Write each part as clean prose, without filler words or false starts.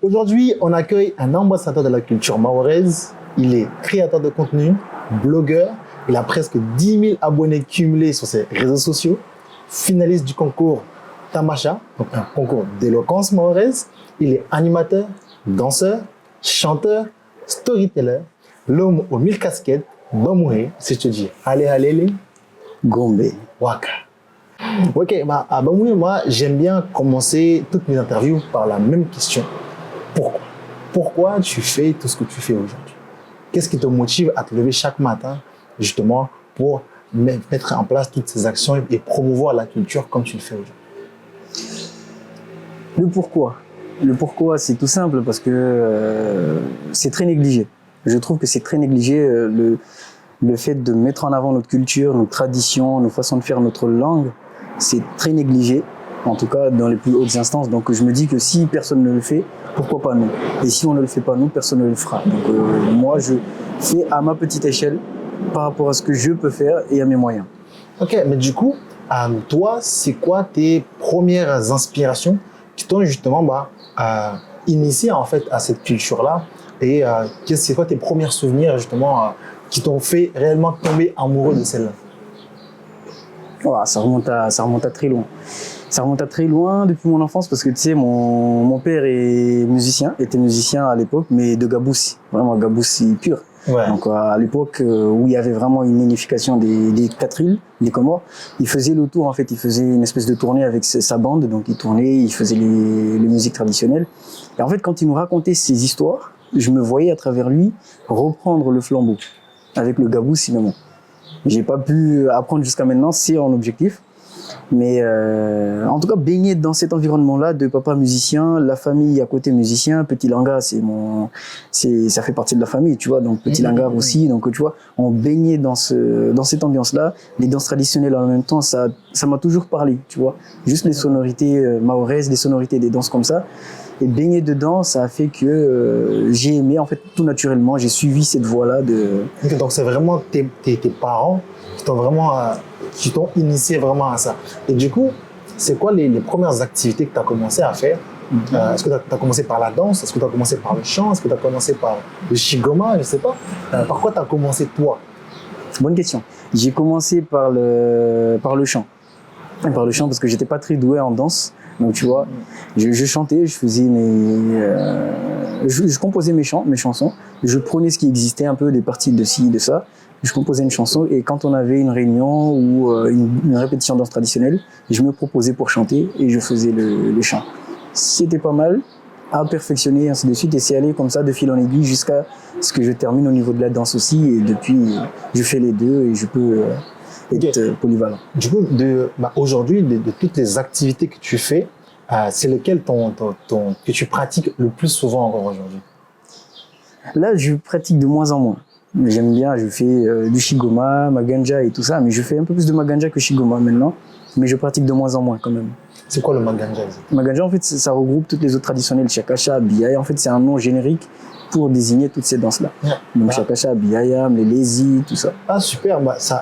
Aujourd'hui, on accueille un ambassadeur de la culture mahoraise. Il est créateur de contenu, blogueur. Il a presque 10 000 abonnés cumulés sur ses réseaux sociaux. Finaliste du concours Tamacha, donc un concours d'éloquence mahoraise. Il est animateur, danseur, chanteur, storyteller, l'homme aux 1000 casquettes, Bamoué, si je te dis allez, Gombe. Waka. Ok, à Bamoué, moi, j'aime bien commencer toutes mes interviews par la même question. Pourquoi? Pourquoi tu fais tout ce que tu fais aujourd'hui? Qu'est-ce qui te motive à te lever chaque matin, justement, pour mettre en place toutes ces actions et promouvoir la culture comme tu le fais aujourd'hui? Le pourquoi, c'est tout simple parce que c'est très négligé. Je trouve que c'est très négligé le fait de mettre en avant notre culture, nos traditions, nos façons de faire, notre langue. C'est très négligé, en tout cas dans les plus hautes instances. Donc je me dis que si personne ne le fait, pourquoi pas nous? Et si on ne le fait pas nous, personne ne le fera. Donc moi, je fais à ma petite échelle par rapport à ce que je peux faire et à mes moyens. Ok, mais du coup, toi, c'est quoi tes premières inspirations qui t'ont justement initié en fait à cette culture-là? Et c'est quoi tes premiers souvenirs justement qui t'ont fait réellement tomber amoureux de celle-là? Voilà, ça remonte à très loin. Ça remonte à très loin depuis mon enfance parce que tu sais, mon père était musicien à l'époque, mais de Gaboussi, vraiment Gaboussi pur. Ouais. Donc à l'époque où il y avait vraiment une unification des 4 îles, des Comores, il faisait le tour en fait, il faisait une espèce de tournée avec sa bande, donc il tournait, il faisait les musiques traditionnelles. Et en fait, quand il nous racontait ces histoires, je me voyais à travers lui reprendre le flambeau avec le Gaboussi même. J'ai pas pu apprendre jusqu'à maintenant, c'est en objectif. Mais en tout cas, baigner dans cet environnement-là de papa musicien, la famille à côté musicien, Petit Langar, ça fait partie de la famille, tu vois. Donc Petit Langar aussi, donc tu vois, on baignait dans cette ambiance-là. Les danses traditionnelles en même temps, ça m'a toujours parlé, tu vois. Juste les sonorités mahoraises, les sonorités des danses comme ça. Et baigner dedans, ça a fait que j'ai aimé, en fait, tout naturellement, j'ai suivi cette voie-là de... Donc c'est vraiment tes parents qui t'ont initié vraiment à ça. Et du coup, c'est quoi les premières activités que tu as commencé à faire? Est-ce que tu as commencé par la danse? Est-ce que tu as commencé par le chant? Est-ce que tu as commencé par le shigoma? Je ne sais pas. Par quoi tu as commencé toi? Bonne question. J'ai commencé par le chant. Par le chant parce que j'étais pas très doué en danse. Donc tu vois, je chantais, je faisais je composais mes chansons. Je prenais ce qui existait un peu, des parties de ci, de ça. Je composais une chanson et quand on avait une réunion ou une répétition de danse traditionnelle, je me proposais pour chanter et je faisais le chant. C'était pas mal à perfectionner, ainsi de suite, et c'est allé comme ça de fil en aiguille jusqu'à ce que je termine au niveau de la danse aussi. Et depuis, je fais les deux et je peux être polyvalent. Du coup, aujourd'hui, de toutes les activités que tu fais, c'est lequel que tu pratiques le plus souvent encore aujourd'hui? Là, je pratique de moins en moins. J'aime bien, je fais du shigoma, maganja et tout ça, mais je fais un peu plus de maganja que shigoma maintenant, mais je pratique de moins en moins quand même. C'est quoi le maganja? Maganja, en fait, ça regroupe toutes les autres traditionnelles, shakasha, biyaya. En fait, c'est un nom générique pour désigner toutes ces danses-là. Donc, shakasha, biyaya, les lezi, tout ça. Ah, super,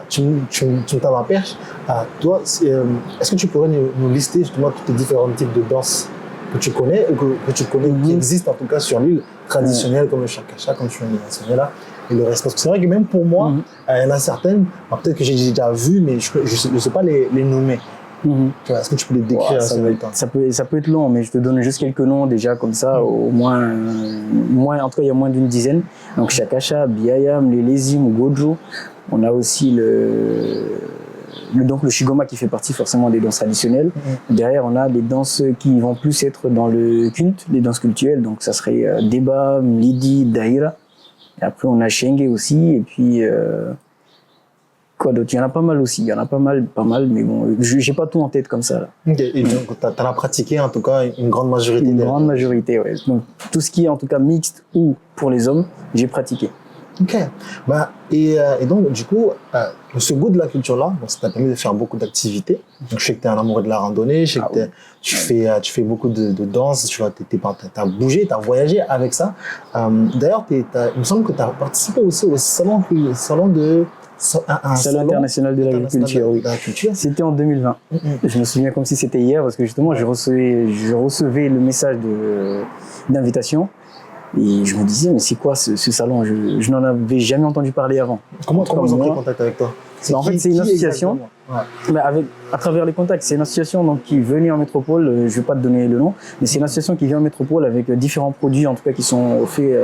tu me tends la perche. Toi, est-ce que tu pourrais nous lister justement tous les différents types de danses que tu connais, ou que tu connais, qui existent en tout cas sur l'île, traditionnelles comme le shakasha, comme tu viens de mentionner là, et le reste? Parce que c'est vrai que même pour moi, il y en a certaines, peut-être que j'ai déjà vu, mais je ne sais pas les nommer. Est-ce que tu peux les décrire? Ça peut être long, mais je te donne juste quelques noms déjà comme ça, au moins, en tout cas il y a moins d'une dizaine. Donc shakasha, biyayam, les lezim, gojo. On a aussi donc le shigoma qui fait partie forcément des danses traditionnelles. Derrière, on a des danses qui vont plus être dans le culte, les danses cultuelles. Donc ça serait deba, lidi, daïra. Et après on a shenge aussi, et puis quoi d'autre? Il y en a pas mal aussi, il y en a pas mal, mais bon, j'ai pas tout en tête comme ça. Là. Et donc, t'en as pratiqué en tout cas une grande majorité? Une grande majorité, ouais. Donc, tout ce qui est en tout cas mixte ou pour les hommes, j'ai pratiqué. Ok. Et donc, du coup, ce goût de la culture-là, ça t'a permis de faire beaucoup d'activités. Donc, je sais que tu es un amoureux de la randonnée, je sais que tu fais beaucoup de danse, tu as bougé, tu as voyagé avec ça. D'ailleurs, il me semble que tu as participé aussi au salon de Salon international de l'agriculture, oui. C'était en 2020. Je me souviens comme si c'était hier parce que justement, je recevais le message d'invitation. Et je me disais, mais c'est quoi ce salon? Je n'en avais jamais entendu parler avant. Comment ils ont pris contact avec toi? En fait, c'est une association. Mais à travers les contacts, c'est une association donc, qui venait en métropole. Je ne vais pas te donner le nom, mais c'est une association qui vient en métropole avec différents produits, en tout cas qui sont faits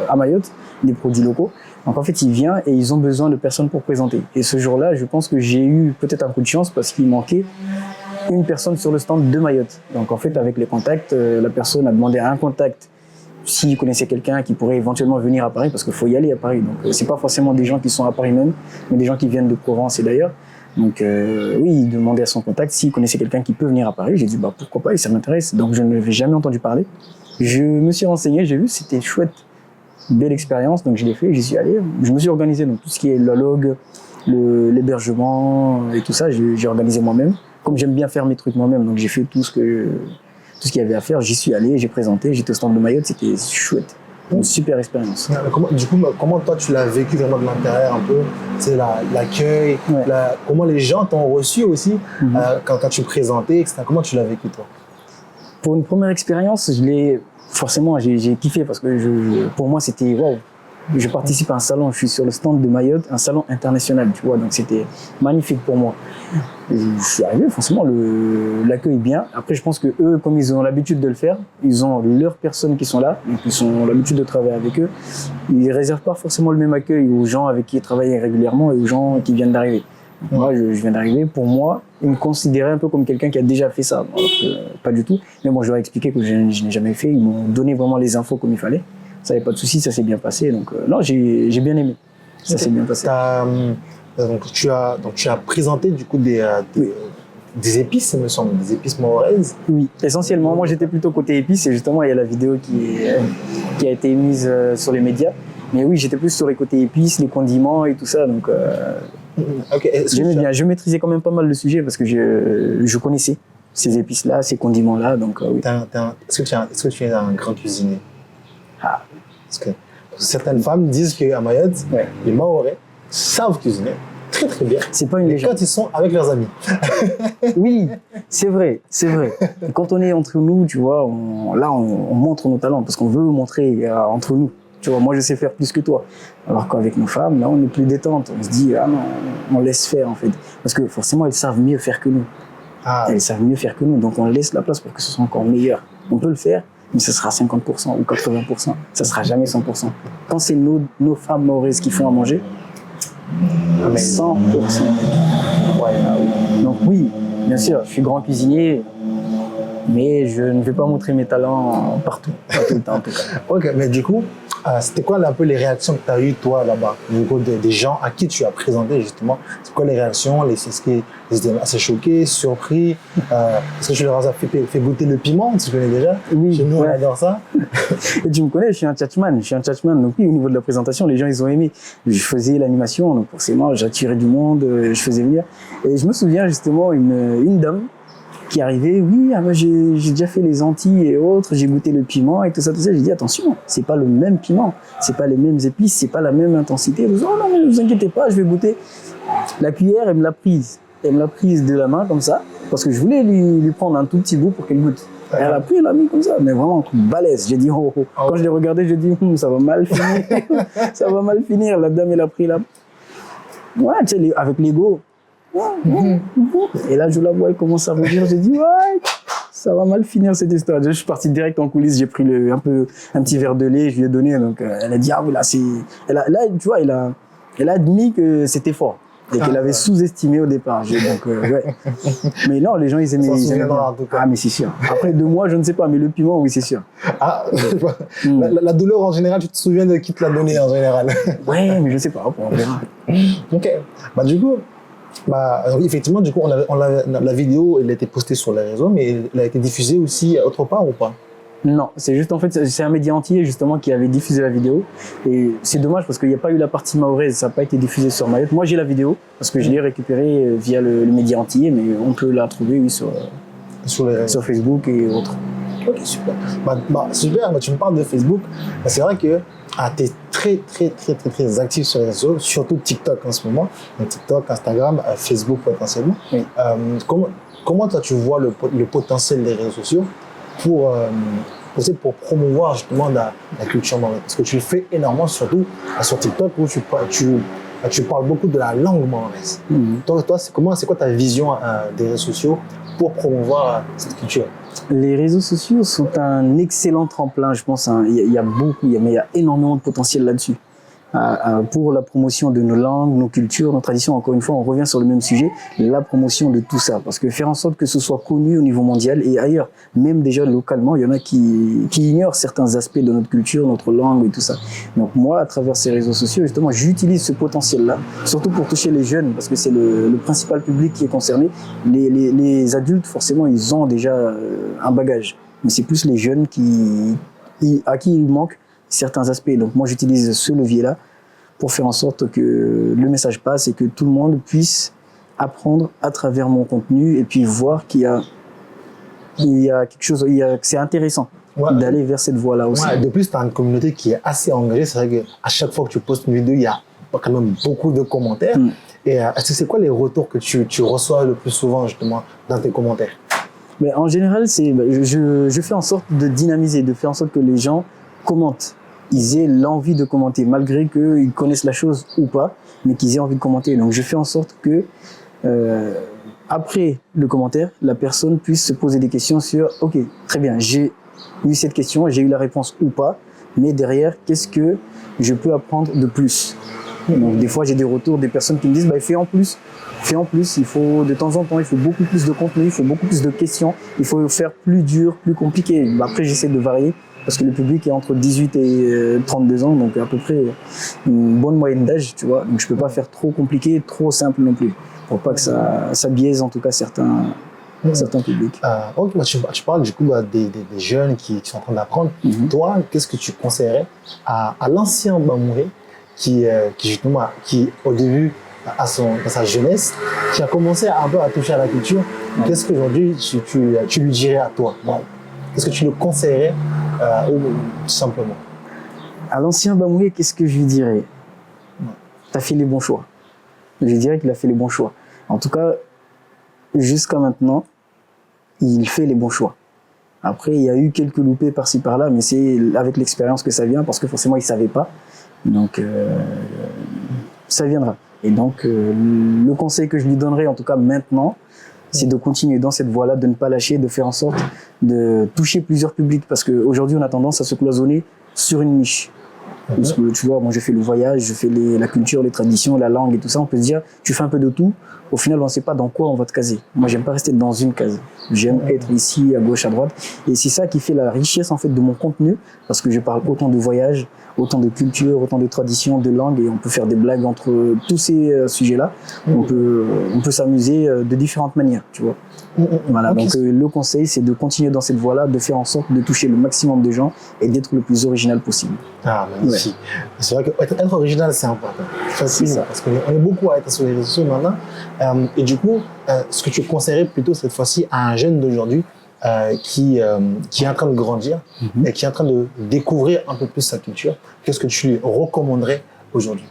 à Mayotte, des produits locaux. Donc en fait, il vient et ils ont besoin de personnes pour présenter. Et ce jour-là, je pense que j'ai eu peut-être un coup de chance parce qu'il manquait une personne sur le stand de Mayotte. Donc en fait, avec les contacts, la personne a demandé à un contact s'il connaissait quelqu'un qui pourrait éventuellement venir à Paris, parce qu'il faut y aller à Paris. Donc c'est pas forcément des gens qui sont à Paris même, mais des gens qui viennent de Provence et d'ailleurs. Donc oui, il demandait à son contact s'il connaissait quelqu'un qui peut venir à Paris. J'ai dit bah pourquoi pas, et ça m'intéresse. Donc je ne l'avais jamais entendu parler. Je me suis renseigné, j'ai vu, c'était chouette. Belle expérience, donc je l'ai fait, j'y suis allé. Je me suis organisé, donc tout ce qui est la log, l'hébergement et tout ça, j'ai organisé moi-même. Comme j'aime bien faire mes trucs moi-même, donc j'ai fait tout ce qu'il y avait à faire. J'y suis allé, j'ai présenté, j'étais au stand de Mayotte, c'était chouette. Une super expérience. Comment toi tu l'as vécu vraiment de l'intérieur un peu, c'est l'accueil, comment les gens t'ont reçu aussi quand tu présentais, etc. Comment tu l'as vécu toi? Pour une première expérience, forcément, j'ai kiffé parce que pour moi, c'était waouh. Je participe à un salon, je suis sur le stand de Mayotte, un salon international, tu vois, donc c'était magnifique pour moi. Je suis arrivé, forcément, l'accueil bien. Après, je pense que eux, comme ils ont l'habitude de le faire, ils ont leurs personnes qui sont là, donc ils ont l'habitude de travailler avec eux. Ils réservent pas forcément le même accueil aux gens avec qui ils travaillent régulièrement et aux gens qui viennent d'arriver. Moi, je viens d'arriver. Pour moi, ils me considéraient un peu comme quelqu'un qui a déjà fait ça. Alors que, pas du tout. Mais bon, je leur ai expliqué que je n'ai jamais fait. Ils m'ont donné vraiment les infos comme il fallait. Ça n'avait pas de souci, ça s'est bien passé. Donc, non, j'ai bien aimé. Ça s'est bien passé. Donc, tu as présenté du coup des épices, il me semble, des épices mahoraises. Oui, essentiellement. Moi, j'étais plutôt côté épices et justement, il y a la vidéo qui a été mise sur les médias. Mais oui, j'étais plus sur les côtés épices, les condiments et tout ça. Donc, j'aimais bien. Je maîtrisais quand même pas mal le sujet parce que je connaissais ces épices-là, ces condiments-là. Donc, oui. Est-ce que tu es un grand cuisinier? Parce que certaines femmes disent qu'à Mayotte, les Mahorais savent cuisiner très très bien. C'est pas une légende. Quand ils sont avec leurs amis. Oui, c'est vrai, c'est vrai. Quand on est entre nous, tu vois, on montre nos talents parce qu'on veut montrer entre nous. Tu vois, moi je sais faire plus que toi. Alors qu'avec nos femmes, là on est plus détente. On se dit, ah non, on laisse faire en fait. Parce que forcément elles savent mieux faire que nous. Elles savent mieux faire que nous, donc on laisse la place pour que ce soit encore meilleur. On peut le faire, mais ce sera 50% ou 80%. Ça sera jamais 100%. Quand c'est nos femmes maoraises qui font à manger, 100%. Donc oui, bien sûr, je suis grand cuisinier, mais je ne vais pas montrer mes talents partout, pas tout le temps en tout cas. Ok, mais du coup, c'était quoi un peu les réactions que tu as eues toi là-bas, du coup des gens à qui tu as présenté justement? C'est quoi les réactions? Est-ce qu'ils étaient assez choqués, surpris? Est-ce que tu leur as fait goûter le piment? Tu connais déjà? Oui. Chez nous, on adore ça. Et tu me connais, je suis un tchatchman. Donc oui, au niveau de la présentation, les gens ils ont aimé. Je faisais l'animation, donc forcément j'attirais du monde, je faisais venir. Et je me souviens justement une dame qui arrivait, oui, moi j'ai déjà fait les Antilles et autres, j'ai goûté le piment et tout ça. J'ai dit attention, c'est pas le même piment, c'est pas les mêmes épices, c'est pas la même intensité. Elle me dit, oh non, ne vous inquiétez pas, je vais goûter. La cuillère, elle me l'a prise. Elle me l'a prise de la main comme ça, parce que je voulais lui prendre un tout petit bout pour qu'elle goûte. Elle a pris, elle l'a mis comme ça, mais vraiment balèze. J'ai dit, oh, oh. Quand je l'ai regardé, j'ai dit, ça va mal finir. Ça va mal finir. La dame, elle a pris là. Ouais, tu sais, avec l'ego. Et là, je la vois, elle commence à rougir. J'ai dit, ouais, ça va mal finir cette histoire. Je suis parti direct en coulisses, j'ai pris un petit verre de lait, je lui ai donné. Donc, elle a dit, ah, voilà, là, tu vois, elle a admis que c'était fort. Et qu'elle avait sous-estimé au départ. Donc, ouais. Mais non, les gens, ils aimaient. En tout cas. Ah, mais c'est sûr. Après 2 mois, je ne sais pas, mais le piment, oui, c'est sûr. Ah, la douleur en général, tu te souviens de qui te l'a donné en général? Ouais, mais je ne sais pas, on verra. Ok. Du coup, effectivement, du coup, la vidéo, elle a été postée sur les réseaux, mais elle a été diffusée aussi autre part ou pas? Non, c'est juste en fait, c'est un média entier justement qui avait diffusé la vidéo. Et c'est dommage parce qu'il n'y a pas eu la partie mahoraise, ça n'a pas été diffusé sur Mayotte. Moi j'ai la vidéo parce que je l'ai récupérée via le média entier, mais on peut la trouver oui, sur Facebook et autres. Ok, super. Super, tu me parles de Facebook. C'est vrai que tu es très actif sur les réseaux, surtout TikTok en ce moment. Donc TikTok, Instagram, Facebook potentiellement. Oui. Comment toi tu vois le potentiel des réseaux sociaux pour, pour promouvoir justement la culture mahoraise? Parce que tu le fais énormément, surtout sur TikTok où tu parles beaucoup de la langue mahoraise. Toi, c'est quoi ta vision des réseaux sociaux pour promouvoir cette culture? Les réseaux sociaux sont un excellent tremplin, je pense. Hein. Il y a énormément de potentiel là-dessus. Pour la promotion de nos langues, nos cultures, nos traditions. Encore une fois, on revient sur le même sujet, la promotion de tout ça. Parce que faire en sorte que ce soit connu au niveau mondial et ailleurs, même déjà localement, il y en a qui ignorent certains aspects de notre culture, notre langue et tout ça. Donc moi, à travers ces réseaux sociaux, justement, j'utilise ce potentiel-là, surtout pour toucher les jeunes, parce que c'est le principal public qui est concerné. Les adultes, forcément, ils ont déjà un bagage. Mais c'est plus les jeunes à qui il manque certains aspects. Donc moi, j'utilise ce levier-là pour faire en sorte que le message passe et que tout le monde puisse apprendre à travers mon contenu et puis voir qu'il y a quelque chose, que c'est intéressant d'aller vers cette voie-là aussi. Ouais, de plus, tu as une communauté qui est assez engagée. C'est vrai qu'à chaque fois que tu postes une vidéo, il y a quand même beaucoup de commentaires. Et c'est quoi les retours que tu reçois le plus souvent justement dans tes commentaires? Mais en général, je fais en sorte de dynamiser, de faire en sorte que les gens commentent. Ils aient l'envie de commenter, malgré qu'ils connaissent la chose ou pas, mais qu'ils aient envie de commenter. Donc je fais en sorte que, après le commentaire, la personne puisse se poser des questions sur « Ok, très bien, j'ai eu cette question, j'ai eu la réponse ou pas, mais derrière, qu'est-ce que je peux apprendre de plus ?» Donc des fois, j'ai des retours des personnes qui me disent « Fais en plus, il faut de temps en temps, il faut beaucoup plus de contenu, il faut beaucoup plus de questions, il faut faire plus dur, plus compliqué. » Après, j'essaie de varier. Parce que le public est entre 18 et 32 ans, donc à peu près une bonne moyenne d'âge, tu vois. Donc je peux pas faire trop compliqué, trop simple non plus, pour pas que ça biaise en tout cas certains publics. Ok, tu parles du coup des jeunes qui sont en train d'apprendre. Toi, qu'est-ce que tu conseillerais à l'ancien Bamouré qui au début, dans sa jeunesse, qui a commencé un peu à toucher à la culture? Qu'est-ce qu'aujourd'hui tu lui dirais à toi? Qu'est-ce que tu le conseillerais tout simplement? À l'ancien Bamouré, qu'est-ce que je lui dirais? Tu as fait les bons choix. Je dirais qu'il a fait les bons choix. En tout cas, jusqu'à maintenant, il fait les bons choix. Après, il y a eu quelques loupés par-ci par-là, mais c'est avec l'expérience que ça vient, parce que forcément, il ne savait pas. Donc, ça viendra. Et donc, le conseil que je lui donnerais, en tout cas maintenant, c'est de continuer dans cette voie-là, de ne pas lâcher, de faire en sorte de toucher plusieurs publics. Parce qu'aujourd'hui, on a tendance à se cloisonner sur une niche. Parce que tu vois, moi je fais le voyage, je fais la culture, les traditions, la langue et tout ça. On peut se dire, tu fais un peu de tout. Au final, on ne sait pas dans quoi on va te caser. Moi, j'aime pas rester dans une case. J'aime être ici, à gauche, à droite. Et c'est ça qui fait la richesse en fait de mon contenu, parce que je parle autant de voyage, autant de culture, autant de traditions, de langues, et on peut faire des blagues entre tous ces sujets-là. On peut s'amuser de différentes manières, tu vois. Voilà. Okay. Donc le conseil, c'est de continuer dans cette voie-là, de faire en sorte de toucher le maximum de gens et d'être le plus original possible. Ah, magnifique. Ouais. C'est vrai qu'être original, c'est important. C'est ça. Parce qu'on est beaucoup à être sur les réseaux sociaux maintenant. Et du coup, ce que tu conseillerais plutôt cette fois-ci à un jeune d'aujourd'hui qui est en train de grandir et qui est en train de découvrir un peu plus sa culture, qu'est-ce que tu lui recommanderais aujourd'hui?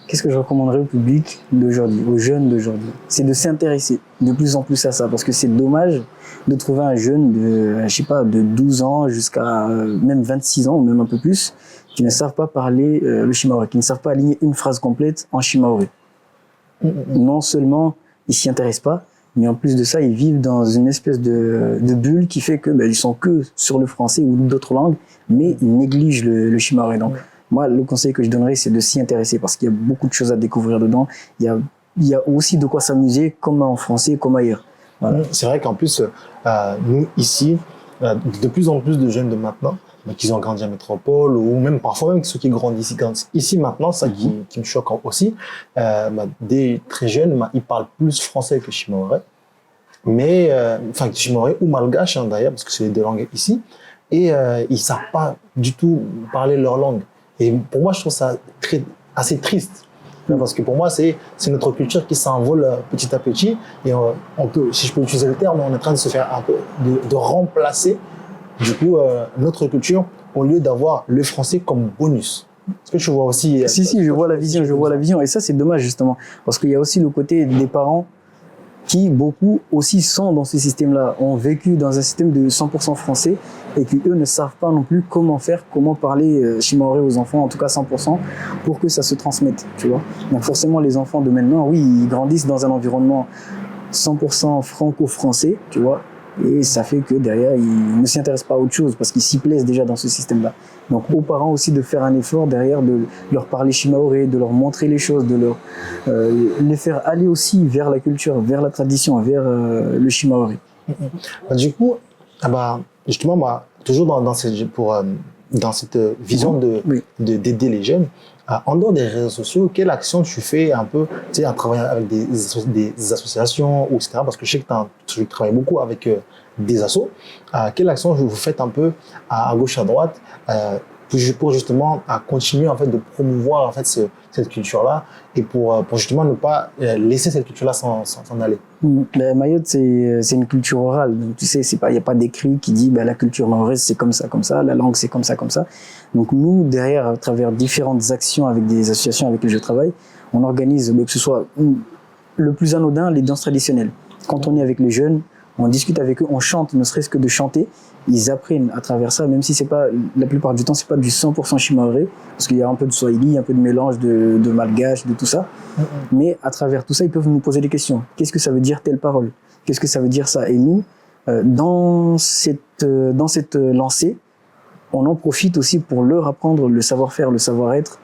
Qu'est-ce que je recommanderais au public d'aujourd'hui, aux jeunes d'aujourd'hui? C'est de s'intéresser de plus en plus à ça, parce que c'est dommage de trouver un jeune de 12 ans jusqu'à même 26 ans, ou même un peu plus, qui ne savent pas parler le shimaoré, qui ne savent pas aligner une phrase complète en shimaoré. Non seulement ils s'y intéressent pas, mais en plus de ça, ils vivent dans une espèce de bulle qui fait que ils sont que sur le français ou d'autres langues, mais ils négligent le shimaoré. Donc, moi, le conseil que je donnerais, c'est de s'y intéresser, parce qu'il y a beaucoup de choses à découvrir dedans. Il y a aussi de quoi s'amuser, comme en français, comme ailleurs. Voilà. C'est vrai qu'en plus, nous, ici, de plus en plus de jeunes de maintenant, qui ont grandi en métropole, ou même parfois même ceux qui grandissent ici maintenant, ça qui me choque aussi, des très jeunes, ils parlent plus français que shimaoré, mais enfin shimaoré ou malgache d'ailleurs, parce que c'est les deux langues ici, et ils savent pas du tout parler leur langue. Et pour moi, je trouve ça assez triste. Parce que pour moi, c'est notre culture qui s'envole petit à petit. Et on peut, si je peux utiliser le terme, on est en train de se faire un peu, de remplacer, du coup, notre culture, au lieu d'avoir le français comme bonus. Est-ce que tu vois aussi... Si, je vois la vision, je vois la vision. Et ça, c'est dommage, justement. Parce qu'il y a aussi le côté des parents qui, beaucoup, aussi sont dans ce système-là, ont vécu dans un système de 100% français et qui, eux, ne savent pas non plus comment faire, comment parler shimaoré aux enfants, en tout cas 100%, pour que ça se transmette, tu vois. Donc, forcément, les enfants de maintenant, oui, ils grandissent dans un environnement 100% franco-français, tu vois. Et ça fait que derrière, ils ne s'intéressent pas à autre chose parce qu'ils s'y plaisent déjà dans ce système-là. Donc, aux parents aussi de faire un effort derrière, de leur parler shimaoré, de leur montrer les choses, de leur les faire aller aussi vers la culture, vers la tradition, vers le shimaoré. Du coup, justement, toujours dans cette vision d'aider les jeunes, en dehors des réseaux sociaux, quelle action tu fais un peu, tu sais, en travaillant avec des associations, ou etc. Parce que je sais que tu travailles beaucoup avec des assos. Quelle action vous faites un peu à gauche, à droite, pour justement continuer en fait de promouvoir en fait cette culture-là et pour justement ne pas laisser cette culture-là s'en aller. Ben, Mayotte, c'est une culture orale. Donc, tu sais, il n'y a pas d'écrit qui dit la culture mahoraise, c'est comme ça, la langue, c'est comme ça, comme ça. Donc, nous, derrière, à travers différentes actions avec des associations avec lesquelles je travaille, on organise, que ce soit le plus anodin, les danses traditionnelles. Quand on est avec les jeunes, on discute avec eux, on chante, ne serait-ce que de chanter. Ils apprennent à travers ça, même si c'est pas, la plupart du temps, c'est pas du 100% shimaoré, parce qu'il y a un peu de swahili, un peu de mélange de malgache, de tout ça. Mais à travers tout ça, ils peuvent nous poser des questions. Qu'est-ce que ça veut dire telle parole? Qu'est-ce que ça veut dire ça? Et nous, dans cette lancée, on en profite aussi pour leur apprendre le savoir-faire, le savoir-être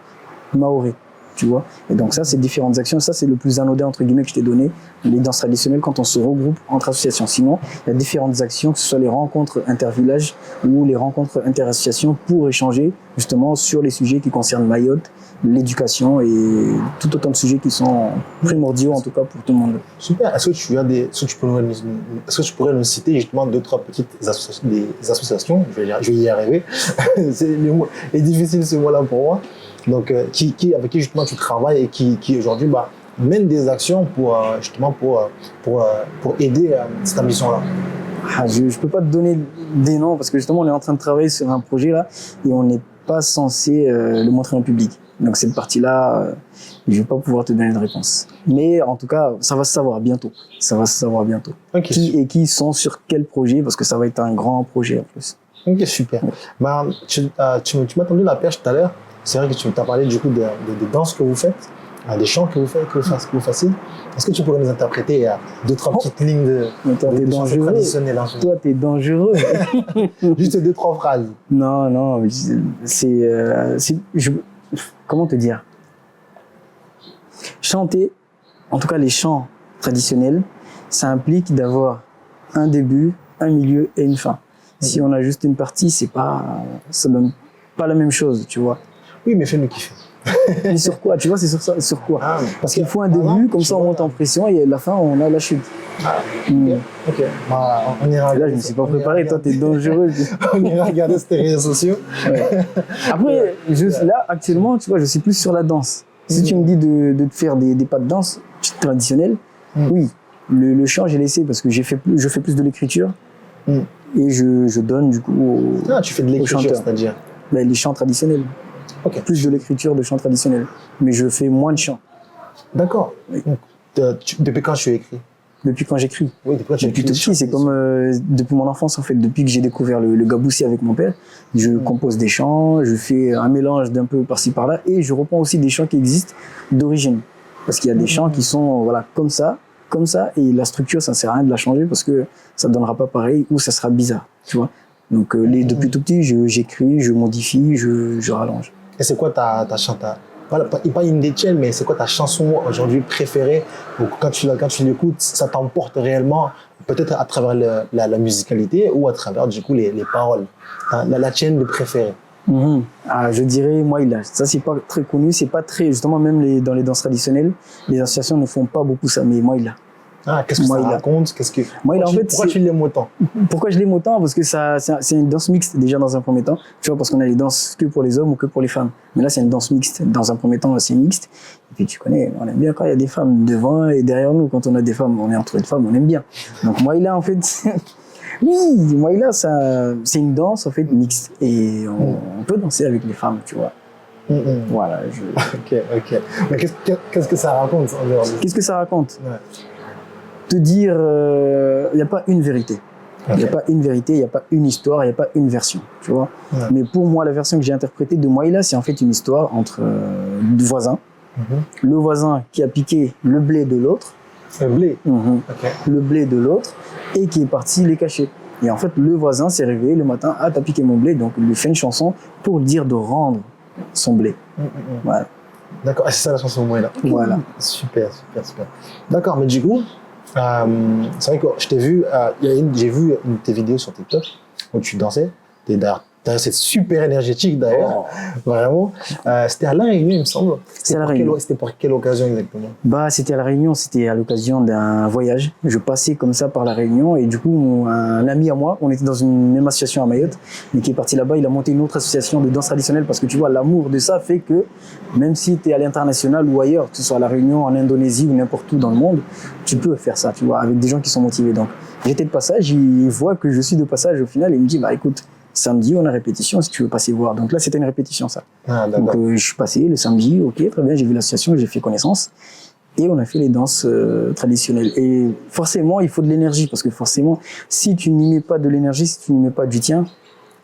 maoré. Tu vois. Et donc ça, c'est différentes actions. Ça, c'est le plus anodin, entre guillemets, que je t'ai donné. Les danses traditionnelles, quand on se regroupe entre associations. Sinon, il y a différentes actions, que ce soit les rencontres intervillages ou les rencontres interassociations pour échanger, justement, sur les sujets qui concernent Mayotte, l'éducation et tout autant de sujets qui sont primordiaux, en tout cas, pour tout le monde. Super. Est-ce que tu pourrais nous citer justement 2-3 petites associations, je vais y arriver. Le mot est difficile, ce mot-là, pour moi. Donc, avec qui justement tu travailles et qui aujourd'hui mène des actions pour aider cette ambition-là. Je peux pas te donner des noms parce que justement on est en train de travailler sur un projet là et on n'est pas censé le montrer en public. Donc cette partie-là, je vais pas pouvoir te donner de réponse. Mais en tout cas, ça va se savoir bientôt. Ça va se savoir bientôt. Okay. Qui sont sur quel projet parce que ça va être un grand projet en plus. Ok, super. Tu m'as tendu la perche tout à l'heure. C'est vrai que tu t'as parlé du coup de danse que vous faites, des chants que vous faites, que vous fassiez. Est-ce que tu pourrais nous interpréter 2-3 petites lignes de chansons traditionnelles? Toi, t'es dangereux. Juste 2-3 phrases. Non, comment te dire? Chanter, en tout cas les chants traditionnels, ça implique d'avoir un début, un milieu et une fin. Si on a juste une partie, ça donne pas la même chose, tu vois. Oui, mais fais-nous kiffer. Et sur quoi? Tu vois, c'est sur quoi? Parce qu'il faut un début, comme ça on monte en pression, et à la fin, on a la chute. Ok. On ira regarder. Là, je ne me suis pas préparé, toi, t'es dangereux. On ira regarder sur tes réseaux sociaux. Ouais. Après, là, actuellement, tu vois, je suis plus sur la danse. Si tu me dis de te faire des pas de danse traditionnelles, oui. Le chant, j'ai laissé parce que je fais plus de l'écriture. Et je donne, du coup, tu fais de l'écriture, c'est-à-dire les chants traditionnels. Okay. Plus de l'écriture de chants traditionnels. Mais je fais moins de chants. D'accord. Oui. Depuis quand tu écris? Depuis quand j'écris. Oui, depuis tout petit, c'est comme depuis mon enfance en fait. Depuis que j'ai découvert le gaboussi avec mon père, je compose des chants, je fais un mélange d'un peu par-ci par-là et je reprends aussi des chants qui existent d'origine. Parce qu'il y a des chants qui sont comme ça, et la structure, ça ne sert à rien de la changer parce que ça ne donnera pas pareil ou ça sera bizarre, tu vois. Donc depuis tout petit, j'écris, je modifie, je rallonge. Et c'est quoi ta chanson? Pas une des tiennes, mais c'est quoi ta chanson aujourd'hui préférée? Quand tu l'écoutes, ça t'emporte réellement, peut-être à travers la musicalité ou à travers du coup les paroles. La tienne de préférée. Je dirais Mouaïla. Ça, c'est pas très connu, c'est pas très, justement, même dans les danses traditionnelles, les associations ne font pas beaucoup ça, mais Mouaïla. Qu'est-ce que ça raconte? Pourquoi tu l'aimes autant? Pourquoi je l'aime autant? Parce que c'est une danse mixte, déjà, dans un premier temps. Tu vois, parce qu'on a les danses que pour les hommes ou que pour les femmes. Mais là, c'est une danse mixte. Dans un premier temps, c'est mixte. Et puis, tu connais, on aime bien quand il y a des femmes devant et derrière nous. Quand on a des femmes, on est entouré de femmes, on aime bien. Donc, Mouaïla, en fait, oui, Mouaïla, c'est une danse, en fait, mixte. Et on peut danser avec les femmes, tu vois. Voilà. Ok. Mais qu'est-ce que ça raconte en dehors de ça? Qu'est-ce que ça raconte? Ouais. Te dire, il n'y a pas une vérité. Il n'y a pas une vérité, il n'y a pas une histoire, il n'y a pas une version, tu vois. Ouais. Mais pour moi, la version que j'ai interprétée de Mouaïla, c'est en fait une histoire entre deux voisins. Le voisin qui a piqué le blé de l'autre. Le blé. Ok. Le blé de l'autre et qui est parti les cacher. Et en fait, le voisin s'est réveillé le matin, ah, t'as piqué mon blé, donc il lui fait une chanson pour dire de rendre son blé. Voilà. D'accord, ah, c'est ça la chanson au moins là. Voilà. Super. D'accord, mais du coup, c'est vrai que je t'ai vu, j'ai vu une de tes vidéos sur TikTok où tu dansais. C'est super énergétique d'ailleurs, vraiment. C'était à La Réunion, il me semble. C'était pour quelle occasion exactement? Bah, c'était à La Réunion, c'était à l'occasion d'un voyage. Je passais comme ça par La Réunion et du coup, un ami à moi, on était dans une même association à Mayotte, mais qui est parti là-bas, il a monté une autre association de danse traditionnelle parce que tu vois, l'amour de ça fait que même si tu es à l'international ou ailleurs, que ce soit à La Réunion, en Indonésie ou n'importe où dans le monde, tu peux faire ça, tu vois, avec des gens qui sont motivés. Donc, j'étais de passage, il voit que je suis de passage au final et il me dit, bah écoute, samedi, on a répétition, si tu veux passer voir. Donc là, c'était une répétition, ça. Ah, donc je suis passé le samedi, ok, très bien, j'ai vu l'association, j'ai fait connaissance. Et on a fait les danses traditionnelles. Et forcément, il faut de l'énergie, parce que forcément, si tu n'y mets pas de l'énergie, si tu n'y mets pas du tien,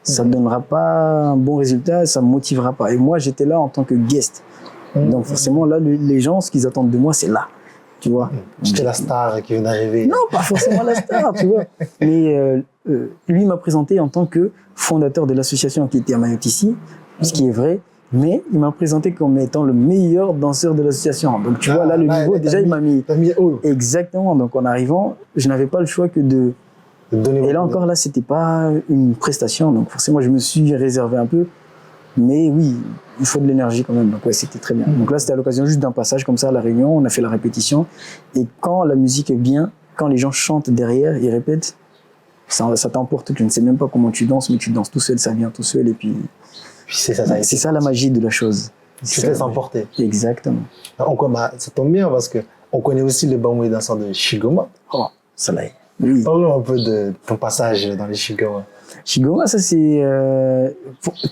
ça ne donnera pas un bon résultat, ça ne me motivera pas. Et moi, j'étais là en tant que guest. Donc forcément, là, les gens, ce qu'ils attendent de moi, c'est là. Tu vois. J'étais la star qui vient d'arriver. Non, pas forcément la star, tu vois. Mais lui m'a présenté en tant que fondateur de l'association qui était à Mayotte ici, ce qui est vrai, mais il m'a présenté comme étant le meilleur danseur de l'association. Donc tu vois, là, le niveau, déjà, il m'a mis... Exactement. Donc en arrivant, je n'avais pas le choix que de... Et là encore, là, c'était pas une prestation. Donc forcément, je me suis réservé un peu. Mais oui, il faut de l'énergie quand même. Donc ouais, c'était très bien. Donc là, c'était à l'occasion juste d'un passage comme ça à La Réunion. On a fait la répétition. Et quand la musique est bien, quand les gens chantent derrière, ils répètent, ça t'emporte. Tu ne sais même pas comment tu danses, mais tu danses tout seul, ça vient tout seul. Et puis c'est ça la magie de la chose. Tu te laisses emporter. Exactement. Ça tombe bien parce que on connaît aussi le bamboué danseur de Shigoma. Oh, ça là. Oui. Parle-nous un peu de ton passage dans les Shigoma. Shigoma, ça c'est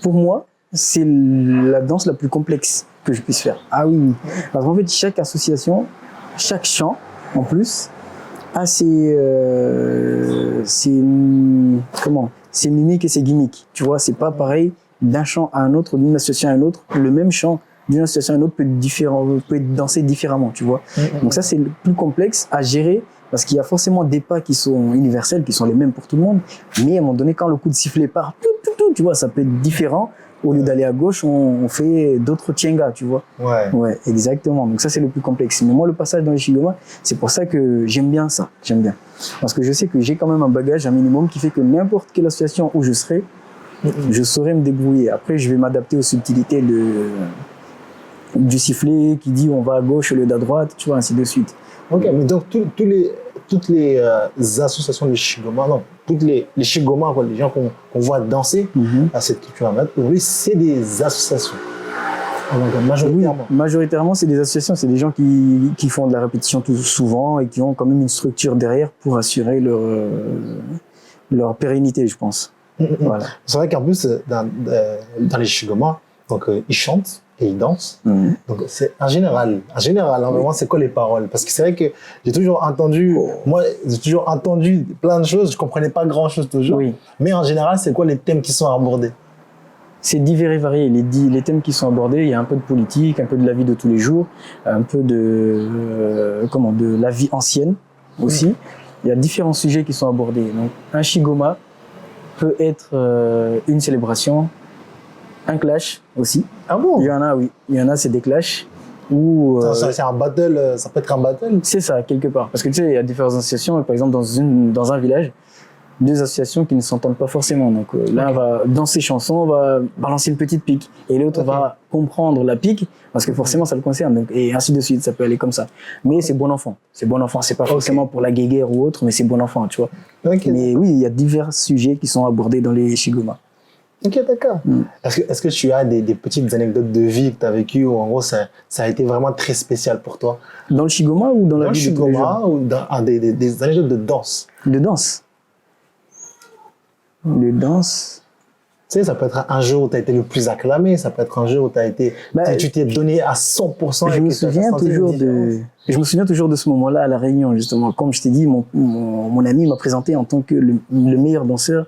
pour moi, c'est la danse la plus complexe que je puisse faire. Ah oui. Parce qu'en fait, chaque association, chaque chant, en plus, a ses mimiques et ses gimmicks. Tu vois, c'est pas pareil d'un chant à un autre, d'une association à une autre. Le même chant d'une association à une autre peut être dansé différemment, tu vois. Donc ça, c'est le plus complexe à gérer parce qu'il y a forcément des pas qui sont universels, qui sont les mêmes pour tout le monde. Mais à un moment donné, quand le coup de sifflet part, tu vois, ça peut être différent. Au lieu d'aller à gauche, on fait d'autres tiengas, tu vois. Ouais, exactement. Donc ça, c'est le plus complexe. Mais moi, le passage dans les Shigoma, c'est pour ça que j'aime bien ça. J'aime bien. Parce que je sais que j'ai quand même un bagage, un minimum, qui fait que n'importe quelle association où je serai, je saurai me débrouiller. Après, je vais m'adapter aux subtilités du sifflet qui dit on va à gauche au lieu d'à droite, tu vois, ainsi de suite. Ok, mais donc toutes les associations de Shigoma, non, les Shigoma, les gens qu'on voit danser à cette culture-là, aujourd'hui, c'est des associations. Donc, majoritairement. Oui, majoritairement, c'est des associations, c'est des gens qui font de la répétition tout souvent et qui ont quand même une structure derrière pour assurer leur pérennité, je pense. Voilà. C'est vrai qu'en plus, dans les Shigoma, donc, ils chantent et ils dansent. Donc, c'est en général, vraiment, c'est quoi les paroles? Parce que c'est vrai que j'ai toujours entendu plein de choses, je comprenais pas grand-chose toujours. Oui. Mais en général, c'est quoi les thèmes qui sont abordés? C'est divers et varié. Les thèmes qui sont abordés, il y a un peu de politique, un peu de la vie de tous les jours, un peu de la vie ancienne aussi. Il y a différents sujets qui sont abordés. Donc, un Shigoma peut être une célébration, un clash aussi. Ah bon? Il y en a, oui. Il y en a, c'est des clashs. C'est un battle, ça peut être un battle? C'est ça, quelque part. Parce que tu sais, il y a différentes associations. Par exemple, dans un village, deux associations qui ne s'entendent pas forcément. Donc l'un va, dans ses chansons, on va balancer une petite pique. Et l'autre va comprendre la pique, parce que forcément, ça le concerne. Donc, et ainsi de suite, ça peut aller comme ça. Mais c'est bon enfant. C'est bon enfant. C'est pas forcément pour la guéguerre ou autre, mais c'est bon enfant, tu vois. Mais oui, il y a divers sujets qui sont abordés dans les Shigoma. Ok, d'accord. Est-ce que tu as des petites anecdotes de vie que tu as vécues où en gros ça a été vraiment très spécial pour toi? Dans le Shigoma ou dans la vie de tous les jours? Dans le Shigoma ou des anecdotes de danse? De danse? De danse? sais, ça peut être un jeu où tu as été le plus acclamé, ça peut être un jeu où tu t'es donné à 100% je et me que tu as souviens senti une toujours différence. je me souviens toujours de ce moment-là à La Réunion, justement. Comme je t'ai dit, mon ami m'a présenté en tant que le meilleur danseur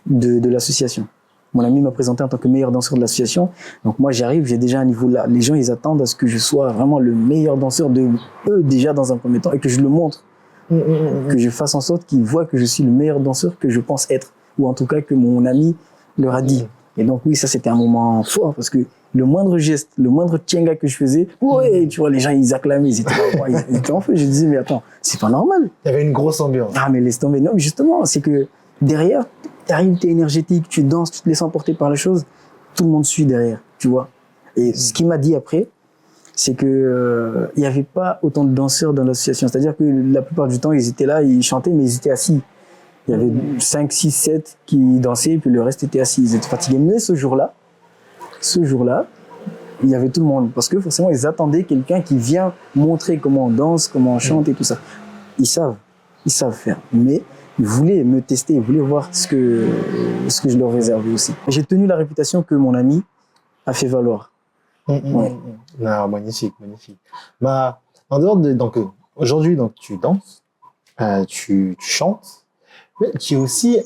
de l'association. Mon ami m'a présenté en tant que meilleur danseur de l'association. Donc moi, j'arrive, j'ai déjà un niveau là. Les gens, ils attendent à ce que je sois vraiment le meilleur danseur de eux déjà dans un premier temps et que je le montre. Que je fasse en sorte qu'ils voient que je suis le meilleur danseur que je pense être. Ou en tout cas que mon ami leur a dit. Et donc oui, ça c'était un moment fort parce que le moindre geste, le moindre tchenga que je faisais, ouais, tu vois, les gens ils acclamaient, ils étaient en feu. Je disais, mais attends, c'est pas normal. Il y avait une grosse ambiance. Ah, mais laisse tomber. Non, mais justement, c'est que derrière, t'arrives, t'es énergétique, tu danses, tu te laisses emporter par la chose, tout le monde suit derrière, tu vois. Et ce qu'il m'a dit après, c'est que il y avait pas autant de danseurs dans l'association. C'est-à-dire que la plupart du temps, ils étaient là, ils chantaient, mais ils étaient assis. Il y avait 5, 6, 7 qui dansaient, puis le reste était assis. Ils étaient fatigués. Mais ce jour-là, il y avait tout le monde. Parce que forcément, ils attendaient quelqu'un qui vient montrer comment on danse, comment on chante et tout ça. Ils savent faire. Mais ils voulaient me tester, ils voulaient voir ce que je leur réservais aussi. J'ai tenu la réputation que mon ami a fait valoir. Ouais. Non, magnifique, magnifique. Bah, en dehors de, donc, aujourd'hui, donc, tu danses, tu chantes, mais tu es aussi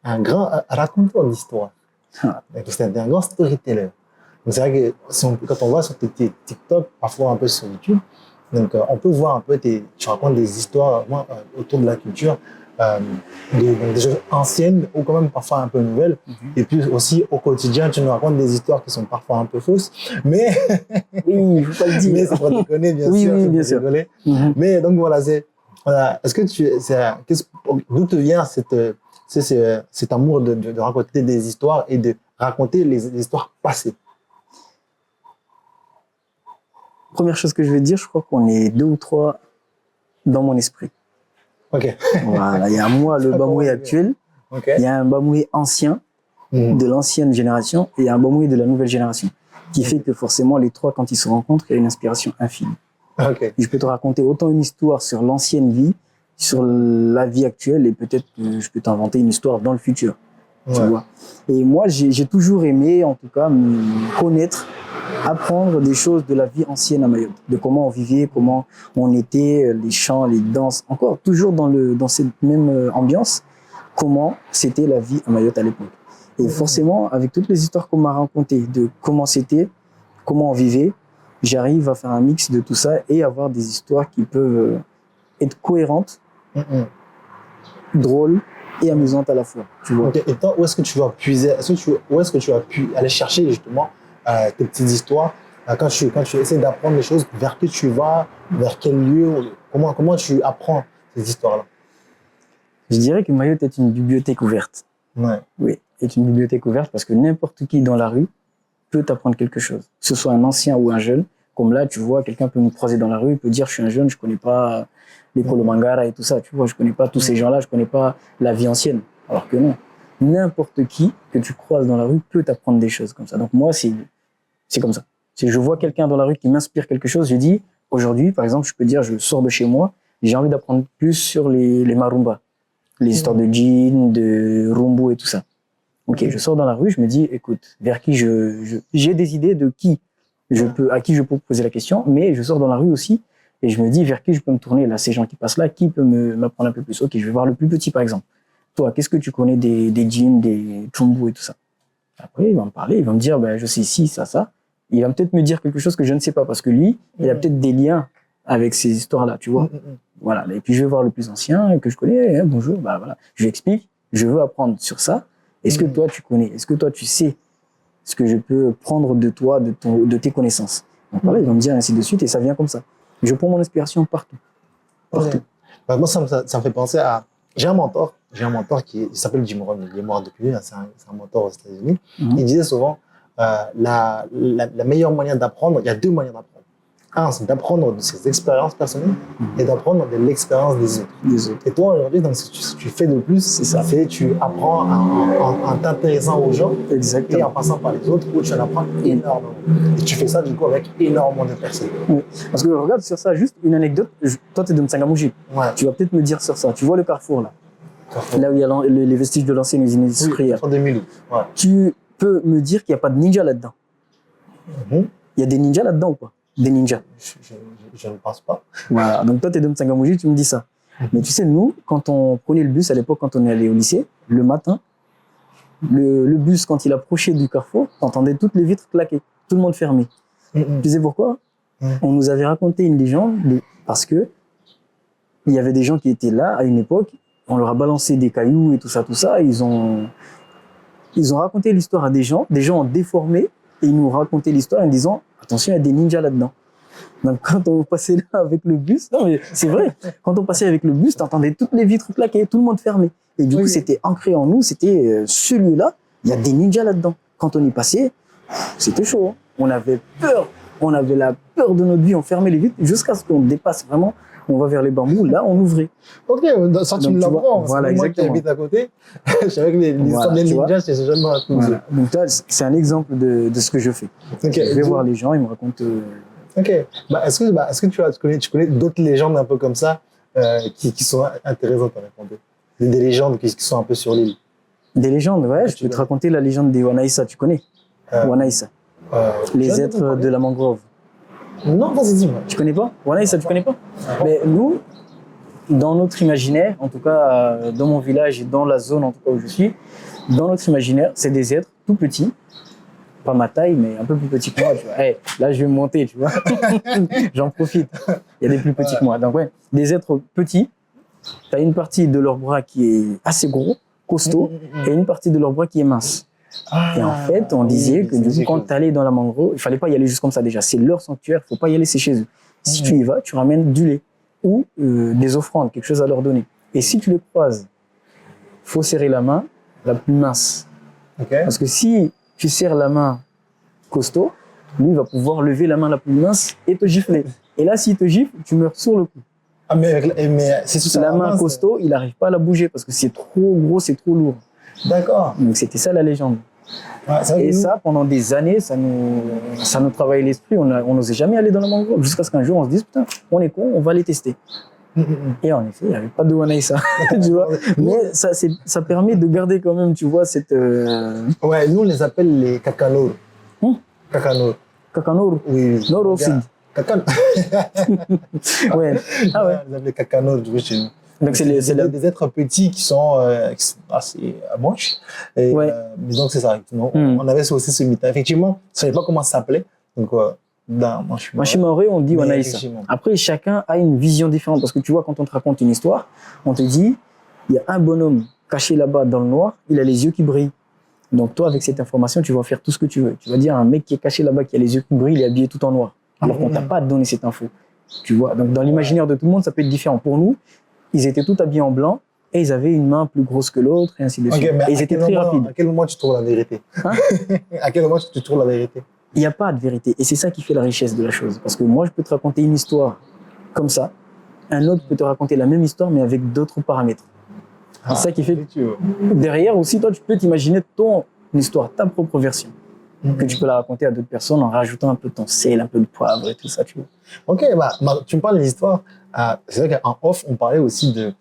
un grand raconteur d'histoire. C'est un grand storyteller. Donc, c'est vrai que quand on voit sur tes TikTok, parfois un peu sur YouTube, donc, on peut voir un peu tu racontes des histoires autour de la culture, donc des choses anciennes ou quand même parfois un peu nouvelles. Et puis aussi au quotidien, tu nous racontes des histoires qui sont parfois un peu fausses, mais oui, il faut pas le dire. mais c'est pour déconner, bien oui, sûr. Oui, bien sûr. Rigoler. Mais donc voilà, est-ce que d'où te vient cet amour de raconter des histoires et de raconter les histoires passées? Première chose que je vais dire, je crois qu'on est 2 ou 3 dans mon esprit. Ok. Voilà, il y a moi, le Bamoué actuel, il y a un Bamoué ancien, de l'ancienne génération, et un Bamoué de la nouvelle génération, qui fait que forcément, les 3, quand ils se rencontrent, il y a une inspiration infinie. Okay. Je peux te raconter autant une histoire sur l'ancienne vie, sur la vie actuelle, et peut-être que je peux t'inventer une histoire dans le futur. Tu vois. Et moi, j'ai toujours aimé, en tout cas, me connaître, apprendre des choses de la vie ancienne à Mayotte, de comment on vivait, comment on était, les chants, les danses, encore toujours dans cette même ambiance, comment c'était la vie à Mayotte à l'époque. Et forcément, avec toutes les histoires qu'on m'a racontées de comment c'était, comment on vivait, j'arrive à faire un mix de tout ça et avoir des histoires qui peuvent être cohérentes, drôles et amusantes à la fois. Tu vois. Okay. Et toi, où est-ce que tu vas puiser, où est-ce que tu as pu aller chercher justement tes petites histoires quand tu essaies d'apprendre les choses, vers qui tu vas, vers quel lieu, comment tu apprends ces histoires-là? Je dirais que Mayotte est une bibliothèque ouverte. Oui, est une bibliothèque ouverte parce que n'importe qui dans la rue peut t'apprendre quelque chose, que ce soit un ancien ou un jeune. Comme là, tu vois, quelqu'un peut me croiser dans la rue, il peut dire je suis un jeune, je connais pas les Kolomangara et tout ça, tu vois, je connais pas tous ces gens-là, je connais pas la vie ancienne. Alors que non, n'importe qui que tu croises dans la rue peut t'apprendre des choses comme ça. Donc moi, c'est comme ça. Si je vois quelqu'un dans la rue qui m'inspire quelque chose, je dis aujourd'hui, par exemple, je peux dire je sors de chez moi, j'ai envie d'apprendre plus sur les marumbas, les histoires de djinn, de rumbo et tout ça. Ok, je sors dans la rue, je me dis, écoute, vers qui j'ai des idées de à qui je peux poser la question, mais je sors dans la rue aussi et je me dis vers qui je peux me tourner. Là, ces gens qui passent là, qui peut m'apprendre un peu plus? Ok, je vais voir le plus petit par exemple. Toi, qu'est-ce que tu connais des djinns, des chumbu et tout ça? Après, il va me parler, il va me dire, ben, je sais ci, ça, ça. Il va peut-être me dire quelque chose que je ne sais pas parce que lui, il a peut-être des liens avec ces histoires-là, tu vois. Voilà. Et puis je vais voir le plus ancien que je connais. Hein, bonjour, bah voilà. Je lui explique, je veux apprendre sur ça. Est-ce que toi tu connais? Est-ce que toi tu sais ce que je peux prendre de toi, de tes connaissances? Donc voilà, il va me dire ainsi de suite et ça vient comme ça. Je prends mon inspiration partout. Partout. Bah, moi, ça me fait penser à. J'ai un mentor il s'appelle Jim Rohn, il est mort depuis, c'est un mentor aux États-Unis. Il disait souvent la meilleure manière d'apprendre, il y a 2 manières d'apprendre. Un, c'est d'apprendre de ses expériences personnelles et d'apprendre de l'expérience des autres. Et toi, aujourd'hui, donc, ce que tu fais de plus, c'est ça. Tu apprends en t'intéressant aux gens. Exactement. Et en passant par les autres, où tu en apprends énormément. Et tu fais ça, du coup, avec énormément de personnes. Oui. Parce que regarde sur ça, juste une anecdote. Toi, tu es de Mtsangamouji. Ouais. Tu vas peut-être me dire sur ça. Tu vois le carrefour, là. là où il y a les vestiges de l'ancienne usine industrielle. En 2012. Ouais. Tu peux me dire qu'il n'y a pas de ninja là-dedans? Il y a des ninjas là-dedans ou pas? Des ninjas. Je ne pense pas. Voilà. Donc toi, tu es de Mtsangamouji, tu me dis ça. Mais tu sais, nous, quand on prenait le bus à l'époque, quand on est allé au lycée, le matin, le bus, quand il approchait du carrefour, t'entendais toutes les vitres claquer, tout le monde fermé. Tu sais pourquoi? On nous avait raconté une légende parce que il y avait des gens qui étaient là à une époque, on leur a balancé des cailloux et tout ça, ils ont raconté l'histoire à des gens ont déformé et ils nous racontaient l'histoire en disant attention, il y a des ninjas là-dedans. Donc quand on passait là avec le bus, non mais c'est vrai, quand on passait avec le bus, t'entendais toutes les vitres claquer, tout le monde fermé. Et du coup, c'était ancré en nous, c'était ce lieu-là, il y a des ninjas là-dedans. Quand on y passait, c'était chaud. Hein. On avait peur, on avait la peur de notre vie, on fermait les vitres jusqu'à ce qu'on dépasse vraiment. On va vers les bambous, là, on ouvrait. Ok, ça tu me l'apprends. Voilà, moi qui habite à côté, je savais que les histoires des ninjas, c'est jamais un truc. Voilà. Donc, c'est un exemple de ce que je fais. Okay. Je vais voir les gens, ils me racontent. Ok. Est-ce que tu connais d'autres légendes un peu comme ça qui sont intéressantes à raconter? Des légendes qui sont un peu sur l'île. Des légendes, ouais. Je peux te raconter la légende des Wanaïsa, tu connais Wanaïsa. Les êtres de la mangrove. Non, vas-y, dis-moi. Tu connais pas? Wanaïsa, tu connais pas? Mais nous, dans notre imaginaire, en tout cas dans mon village et dans la zone en tout cas où je suis, dans notre imaginaire, c'est des êtres tout petits, pas ma taille, mais un peu plus petits que moi. Tu vois. Hey, là, je vais me monter, tu vois. J'en profite. Il y a des plus petits que moi. Donc ouais, des êtres petits. Tu as une partie de leur bras qui est assez gros, costaud, et une partie de leur bras qui est mince. Et en fait, on disait que du coup, quand tu allais dans la mangrove, il fallait pas y aller juste comme ça déjà. C'est leur sanctuaire, il faut pas y aller, c'est chez eux. Si tu y vas, tu ramènes du lait ou des offrandes, quelque chose à leur donner. Et si tu les croises, faut serrer la main la plus mince. Okay. Parce que si tu serres la main costaud, lui il va pouvoir lever la main la plus mince et te gifler. Et là, s'il te gifle, tu meurs sur le coup. Ah, mais c'est sous la main costaud, il n'arrive pas à la bouger parce que c'est trop gros, c'est trop lourd. D'accord. Donc c'était ça la légende. Ouais, et ça, pendant des années, ça nous travaillait l'esprit. On n'osait jamais aller dans la mangrove jusqu'à ce qu'un jour on se dise putain, on est con, on va les tester. Et en effet, il n'y avait pas de Wanaïsa, tu vois. Mais ça permet de garder quand même, tu vois, cette. Ouais, nous on les appelle les Kakanour. Kakanour. Kakanour. Oui. Nord-Occident. Kakanour. Ouais. Ah ouais. On les appelle Kakanour du coup chez nous. Donc c'est des êtres petits qui sont assez moches. Et, ouais. Mais donc c'est ça. On avait aussi ce mythe. Effectivement, je ne savais pas comment ça s'appelait. Donc dans Machimoré, on dit Wanaïsa. Après, chacun a une vision différente. Parce que tu vois, quand on te raconte une histoire, on te dit, il y a un bonhomme caché là-bas dans le noir, il a les yeux qui brillent. Donc toi, avec cette information, tu vas faire tout ce que tu veux. Tu vas dire, un mec qui est caché là-bas, qui a les yeux qui brillent, il est habillé tout en noir. Alors qu'on t'a pas donné cette info. Tu vois. Donc dans l'imaginaire de tout le monde, ça peut être différent. Pour nous, ils étaient tous habillés en blanc et ils avaient une main plus grosse que l'autre et ainsi de suite. Okay, et ils étaient très rapides. À quel moment tu trouves la vérité? À quel moment tu trouves la vérité? Il n'y a pas de vérité. Et c'est ça qui fait la richesse de la chose. Parce que moi, je peux te raconter une histoire comme ça. Un autre peut te raconter la même histoire, mais avec d'autres paramètres. C'est ça qui fait que derrière aussi, toi, tu peux t'imaginer ton histoire, ta propre version. Que tu peux la raconter à d'autres personnes en rajoutant un peu de ton sel, un peu de poivre et tout ça, tu vois. Ok, tu me parles de l'histoire. C'est vrai qu'en off, on parlait aussi de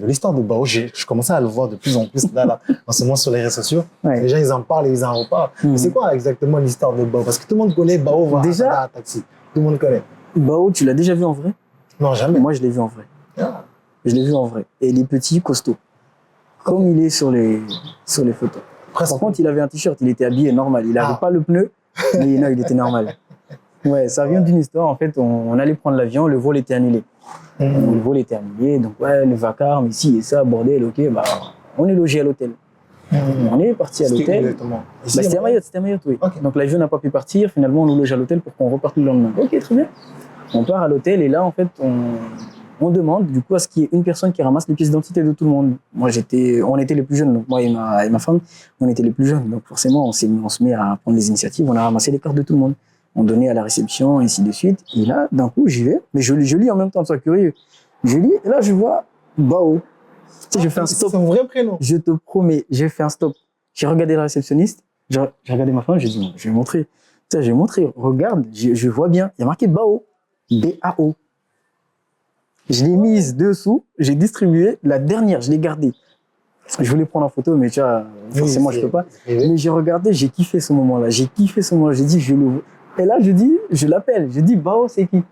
l'histoire de Bao. Je commençais à le voir de plus en plus là, en ce moment sur les réseaux sociaux. Ouais. Les gens, ils en parlent et ils en reparlent. Mais c'est quoi exactement l'histoire de Bao? Parce que tout le monde connaît Bao va à taxi. Tout le monde connaît. Bao, tu l'as déjà vu en vrai? Non, jamais. Moi, je l'ai vu en vrai. Je l'ai vu en vrai. Et il est petit, costaud. Comme il est sur les photos. Par contre, il avait un t-shirt, il était habillé normal. Il n'avait pas le pneu, mais non, il était normal. Ouais, ça vient d'une histoire. En fait, on allait prendre l'avion, le vol était annulé. Le vol était annulé, donc ouais, le vacarme, ici et ça, bordel, ok, on est logé à l'hôtel. On est parti à l'hôtel. C'était à Mayotte, oui. Okay. Donc l'avion n'a pas pu partir, finalement on nous loge à l'hôtel pour qu'on reparte le lendemain. Ok, très bien. On part à l'hôtel et là, en fait, on demande du coup à ce qu'il y ait une personne qui ramasse les pièces d'identité de tout le monde. Moi, on était les plus jeunes, donc moi et ma femme, on était les plus jeunes. Donc forcément, on se met à prendre les initiatives, on a ramassé les cartes de tout le monde. On donnait à la réception, ainsi de suite. Et là, d'un coup, j'y vais, mais je lis en même temps, sois curieux. Je lis, et là, je vois Bao. Tu sais, je fais un stop. C'est son vrai prénom. Je te promets, j'ai fait un stop. J'ai regardé la réceptionniste, j'ai regardé ma femme, j'ai dit, je vais montrer. Tu sais, je vais montrer, regarde, je vois bien, il y a marqué Bao. B-A-O. Je l'ai mise dessous, j'ai distribué la dernière, je l'ai gardée. Je voulais prendre en photo, mais tu vois, forcément, je peux pas. Mais j'ai regardé, j'ai kiffé ce moment-là. J'ai dit, je le... Et là, je l'appelle. Je dis, Bao, c'est qui?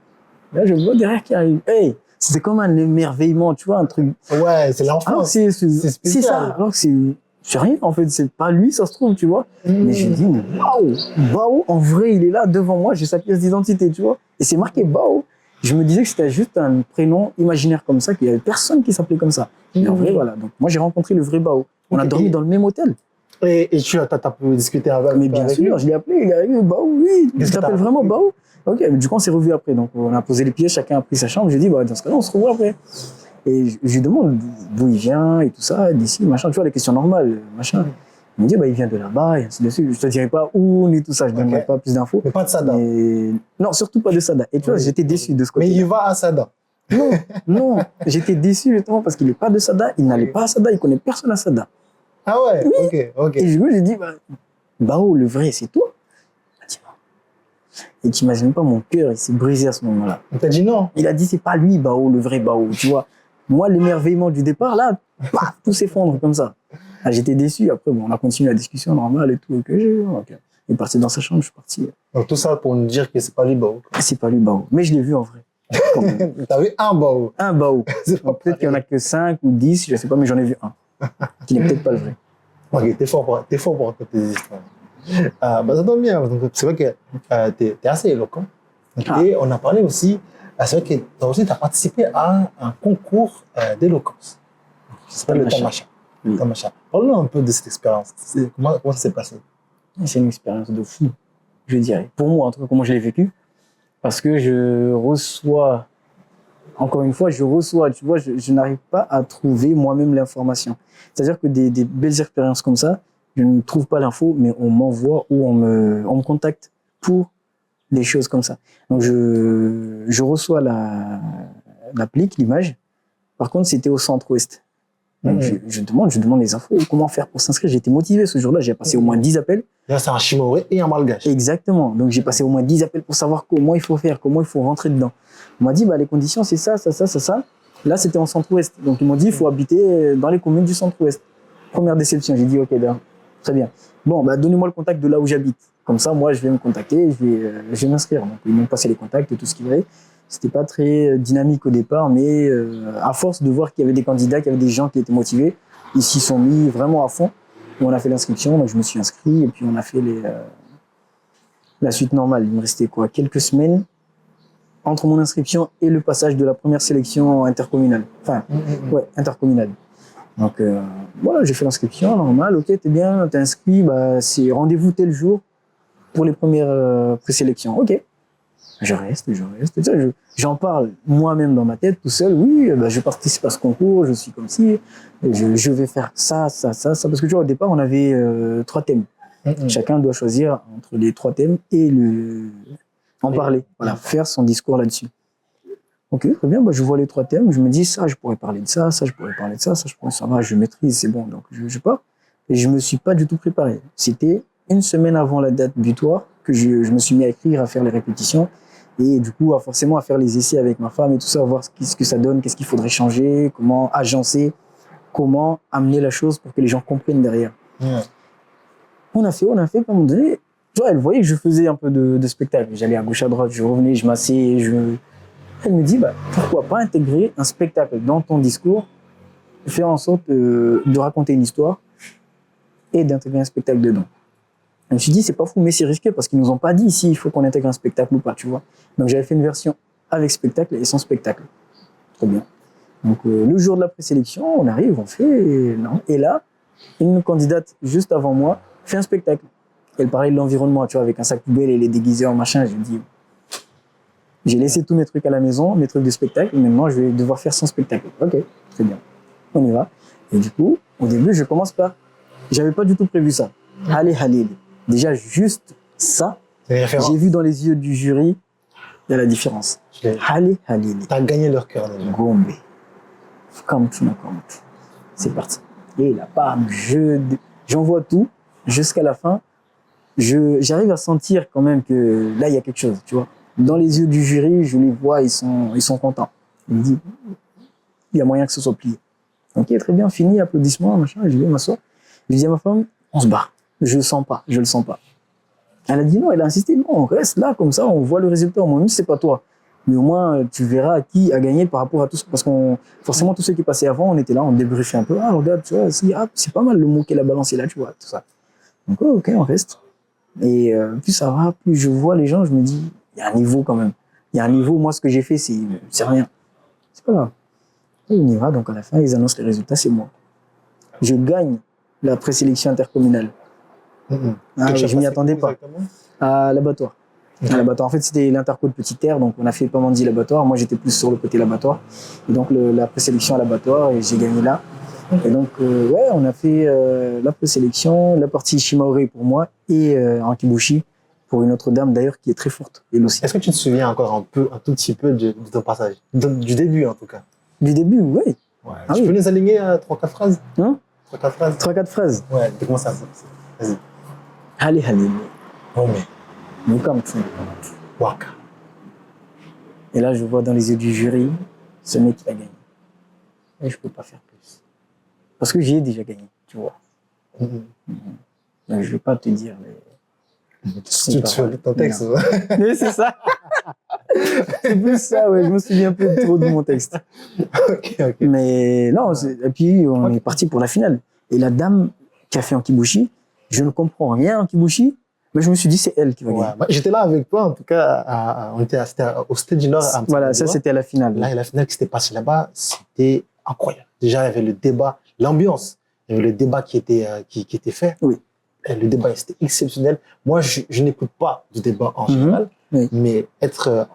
Là, je vois derrière qui arrive. Hey, c'était comme un émerveillement, tu vois, un truc. Ouais, c'est l'enfance. C'est spécial. ça. Alors que c'est rien, en fait. C'est pas lui, ça se trouve, tu vois. Mais je dis, Bao, Bao, en vrai, il est là devant moi. J'ai sa pièce d'identité, tu vois. Et c'est marqué Bao. Je me disais que c'était juste un prénom imaginaire comme ça, qu'il y avait personne qui s'appelait comme ça. Et en vrai, voilà. Donc, moi, j'ai rencontré le vrai Bao. On a dormi dans le même hôtel. Et tu as pu discuter avec lui? Mais bien sûr, je l'ai appelé, il est arrivé, Bao, oui. Il s'appelle vraiment Bao. Ok, mais du coup, on s'est revus après. Donc, on a posé les pieds, chacun a pris sa chambre. J'ai dit, bah, dans ce cas-là, on se revoit après. Et je lui demande d'où il vient et tout ça, d'ici, machin. Tu vois, les questions normales, machin. Il me dit, bah, il vient de là-bas, et ainsi de suite. Je te dirai pas où, ni tout ça. Je ne donnerai pas plus d'infos. Mais pas de Sada. Non, surtout pas de Sada. Et tu vois, j'étais déçu de ce côté. Mais il va à Sada. Non, non. J'étais déçu justement parce qu'il n'est pas de Sada. Il n'allait pas à Sada. Il connaît personne à Sada. Ah ouais, oui. ok. Et du coup, j'ai dit, bah, Bao, le vrai, c'est toi. Il m'a dit non. Et tu n'imagines pas, mon cœur, il s'est brisé à ce moment-là. Il t'a dit non? Il a dit, c'est pas lui, Bao, le vrai Bao, tu vois. Moi, l'émerveillement du départ, là, paf, tout s'effondre comme ça. Ah, j'étais déçu. Après, bon, on a continué la discussion normale et tout. Okay. Il est parti dans sa chambre, je suis parti. Donc tout ça pour nous dire que c'est pas lui, Bao. C'est pas lui, Bao. Mais je l'ai vu en vrai. T'as vu un Bao? Un Bao. Peut-être qu'il n'y en a que 5 ou 10, je sais pas, mais j'en ai vu un. Qui n'est peut-être pas le vrai. Ok, t'es fort pour raconter des histoires. Bah, ça tombe bien. C'est vrai que t'es assez éloquent. Et on a parlé aussi, c'est vrai que toi aussi, t'as participé à un concours d'éloquence. Ça s'appelle le Tamacha. Parle-nous un peu de cette expérience. Comment ça s'est passé? C'est une expérience de fou, je dirais. Pour moi, en tout cas, comment je l'ai vécu. Parce que je reçois, encore une fois, tu vois, je n'arrive pas à trouver moi-même l'information. C'est-à-dire que des belles expériences comme ça, je ne trouve pas l'info, mais on m'envoie ou on me contacte pour des choses comme ça. Donc, je reçois l'applique, l'image. Par contre, c'était au centre-ouest. Donc, je demande les infos, comment faire pour s'inscrire. J'ai été motivé ce jour-là, j'ai passé au moins 10 appels. Là, c'est un Chimoré et un Malgache. Exactement. Donc, j'ai passé au moins 10 appels pour savoir comment il faut faire, comment il faut rentrer dedans. On m'a dit, bah, les conditions, c'est ça. Là, c'était en centre-ouest. Donc, ils m'ont dit, il faut habiter dans les communes du centre-ouest. Première déception. J'ai dit, ok, très bien. Bon, bah, donnez-moi le contact de là où j'habite. Comme ça, moi, je vais me contacter, je vais m'inscrire. Donc, ils m'ont passé les contacts et tout ce qu'il fallait. C'était pas très dynamique au départ, mais à force de voir qu'il y avait des candidats, qu'il y avait des gens qui étaient motivés, ils s'y sont mis vraiment à fond. Et on a fait l'inscription, donc je me suis inscrit et puis on a fait la suite normale. Il me restait quoi, quelques semaines entre mon inscription et le passage de la première sélection intercommunale. Enfin, ouais, intercommunale. Donc voilà, j'ai fait l'inscription, normal, ok, t'es bien, t'es inscrit, bah, c'est rendez-vous tel jour pour les premières présélections. Ok. Je reste. J'en parle moi-même dans ma tête, tout seul. Oui, bah, je participe à ce concours, je suis comme ci, je vais faire ça. Parce que tu vois, au départ, on avait 3 thèmes. Chacun doit choisir entre les 3 thèmes et en parler. Voilà, faire son discours là-dessus. Ok, très bien, bah, je vois les 3 thèmes, je me dis, ça, je pourrais parler de ça, je pourrais parler de ça, ça va, je maîtrise, c'est bon. Donc, je pars. Et je me suis pas du tout préparé. C'était une semaine avant la date butoir que je me suis mis à écrire, à faire les répétitions. Et du coup, forcément, à faire les essais avec ma femme et tout ça, voir ce que ça donne, qu'est-ce qu'il faudrait changer, comment agencer, comment amener la chose pour que les gens comprennent derrière. On a fait, à un moment donné, tu vois, elle voyait que je faisais un peu de spectacle. J'allais à gauche, à droite, je revenais, je m'asseyais, Elle me dit, bah, pourquoi pas intégrer un spectacle dans ton discours, faire en sorte de raconter une histoire et d'intégrer un spectacle dedans. Je me suis dit, c'est pas fou, mais c'est risqué parce qu'ils nous ont pas dit ici, il faut qu'on intègre un spectacle ou pas, tu vois. Donc, j'avais fait une version avec spectacle et sans spectacle. Très bien. Donc, le jour de la présélection, on arrive, on fait, non. Et là, une candidate juste avant moi fait un spectacle. Elle parlait de l'environnement, tu vois, avec un sac poubelle et les déguiseurs, machin. Je me dis, j'ai laissé tous mes trucs à la maison, mes trucs de spectacle, et maintenant, je vais devoir faire son spectacle. Ok, très bien. On y va. Et du coup, au début, je commence par, j'avais pas du tout prévu ça. Allez, Halil. Déjà, juste ça, j'ai vu dans les yeux du jury, il y a la différence. Allez, Halil. T'as gagné leur cœur déjà. Gombe. Comme tu. C'est parti. Et là, bam, j'envoie tout jusqu'à la fin. J'arrive à sentir quand même que là, il y a quelque chose, tu vois. Dans les yeux du jury, je les vois, ils sont contents. Ils me disent, il y a moyen que ce soit plié. Ok, très bien, fini, applaudissements, machin. Je vais m'asseoir. Je dis à ma femme, on se barre. Je le sens pas, je le sens pas. Elle a dit non, elle a insisté, non, on reste là, comme ça, on voit le résultat. Au moins, même si c'est pas toi. Mais au moins, tu verras qui a gagné par rapport à tout ça. Parce qu'on, forcément, tous ceux qui passaient avant, on était là, on débriefait un peu. Ah, regarde, tu vois, c'est pas mal le mot qu'elle a balancé là, tu vois, tout ça. Donc, oh, ok, on reste. Et plus ça va, plus je vois les gens, je me dis, il y a un niveau quand même. Il y a un niveau, moi, ce que j'ai fait, c'est rien. C'est pas grave. Et on y va, donc à la fin, ils annoncent les résultats, c'est moi. Je gagne la présélection intercommunale. Ah, oui, je m'y attendais pas. À l'abattoir. À l'abattoir. En fait, c'était l'interco de Petite Terre, donc on a fait Pamandzi l'abattoir. Moi, j'étais plus sur le côté l'abattoir. Et donc, la présélection à l'abattoir, et j'ai gagné là. Et donc, ouais, on a fait la présélection, la partie Shimaori pour moi et Ankibushi pour une autre dame d'ailleurs qui est très forte, elle aussi. Est-ce que tu te souviens encore un tout petit peu de ton passage, du début en tout cas? Du début, oui. Ouais. Ah Tu oui. peux nous aligner 3-4 phrases? Hein? 3-4 phrases? 3-4 phrases. Ouais, comment ça? Vas-y. Allez, allez. Oh, mais. Nous comme ça. Waka. Et là, je vois dans les yeux du jury, ce mec qui a gagné. Et je peux pas faire plus. Parce que j'ai déjà gagné, tu vois. Donc, je vais pas te dire, mais. Tu te souviens de ton texte, ouais. Mais c'est ça. C'est plus ça, ouais. Je me souviens un peu trop de mon texte. Ok. Mais non, et puis on est parti pour la finale. Et la dame qui a fait Ankibushi, je ne comprends rien en Ankibushi, mais je me suis dit c'est elle qui va gagner. Ouais, j'étais là avec toi, en tout cas, c'était au Stade du Nord. Voilà, ça c'était à la finale. Là, la finale qui s'était passée là-bas, c'était incroyable. Déjà, il y avait le débat, l'ambiance, il y avait le débat qui était fait. Oui. Et le débat, c'était exceptionnel. Moi, je n'écoute pas du débat en général, oui. mais être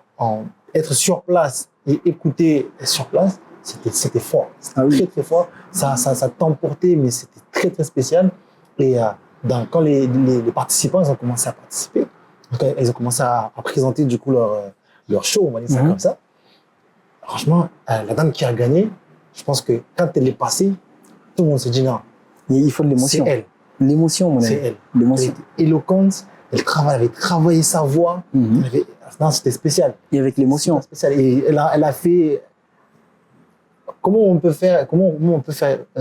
sur place et écouter sur place, c'était fort. C'était très fort. Ça t'emportait, mais c'était très, très spécial. Et quand les participants ils ont commencé à participer, ils ont commencé à présenter du coup leur show, on va dire ça comme ça. Franchement, la dame qui a gagné, je pense que quand elle est passée, tout le monde s'est dit non. Il faut de l'émotion. C'est elle. L'émotion, mon ami. C'est elle. L'émotion. Elle était éloquente, elle avait travaillé sa voix. Non, c'était spécial. Et avec l'émotion. Spécial. Et elle a fait. Comment on peut faire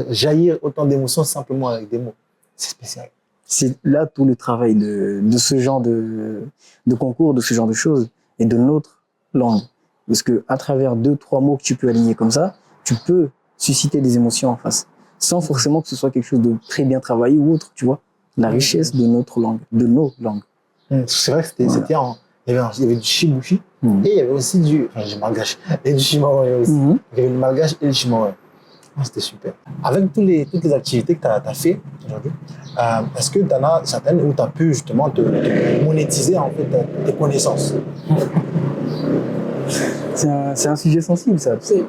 jaillir autant d'émotions simplement avec des mots? C'est spécial. C'est là tout le travail de ce genre de concours, de ce genre de choses, et de notre langue. Parce que à travers 2-3 mots que tu peux aligner comme ça, tu peux susciter des émotions en face, sans forcément que ce soit quelque chose de très bien travaillé ou autre, tu vois. La richesse de notre langue, de nos langues. C'est vrai que il y avait du shibushi, et il y avait aussi du malgache, et du shimaori aussi. Il y avait le malgache et le shimaori. C'était super. Avec toutes les activités que tu as fait aujourd'hui, est-ce que tu en as certaines où tu as pu justement te monétiser en fait tes connaissances? C'est un sujet sensible, ça, tu sais.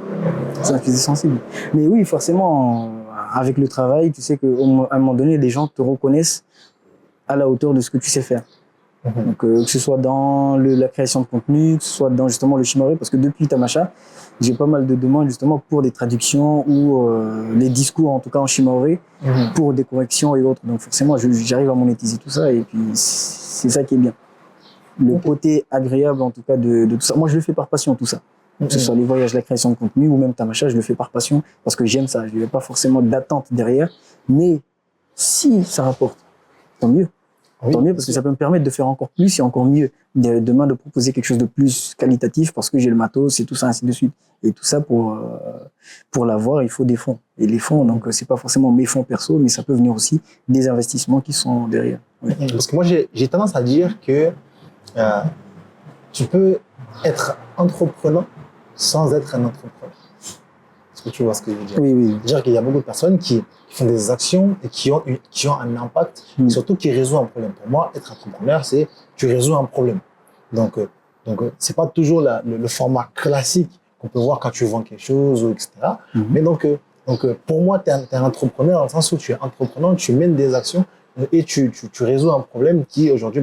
C'est un sujet sensible. Mais oui, forcément, avec le travail, tu sais qu'à un moment donné, les gens te reconnaissent à la hauteur de ce que tu sais faire. Donc, que ce soit dans la création de contenu, que ce soit dans justement le shimaori, parce que depuis Tamacha, j'ai pas mal de demandes justement pour des traductions ou les discours, en tout cas en shimaori, pour des corrections et autres. Donc forcément, j'arrive à monétiser tout ça et puis c'est ça qui est bien. Le côté agréable en tout cas de tout ça. Moi, je le fais par passion tout ça. Que ce soit les voyages, la création de contenu ou même Tamacha, je le fais par passion parce que j'aime ça. Je n'ai pas forcément d'attente derrière, mais si ça rapporte, tant mieux. Tant mieux parce que ça peut me permettre de faire encore plus et encore mieux. Demain, de proposer quelque chose de plus qualitatif parce que j'ai le matos et tout ça, ainsi de suite. Et tout ça, pour l'avoir, il faut des fonds. Et les fonds, donc, c'est pas forcément mes fonds perso, mais ça peut venir aussi des investissements qui sont derrière. Ouais. Parce que moi, j'ai tendance à dire que tu peux être entrepreneur sans être un entrepreneur. Est-ce que tu vois ce que je veux dire? Oui. C'est-à-dire qu'il y a beaucoup de personnes qui font des actions et qui ont un impact, et surtout qui résout un problème. Pour moi, être entrepreneur, c'est tu résous un problème. Donc c'est pas toujours le format classique qu'on peut voir quand tu vends quelque chose, etc. Mais donc pour moi, tu es un entrepreneur dans le sens où tu es entrepreneur, tu mènes des actions et tu résous un problème qui aujourd'hui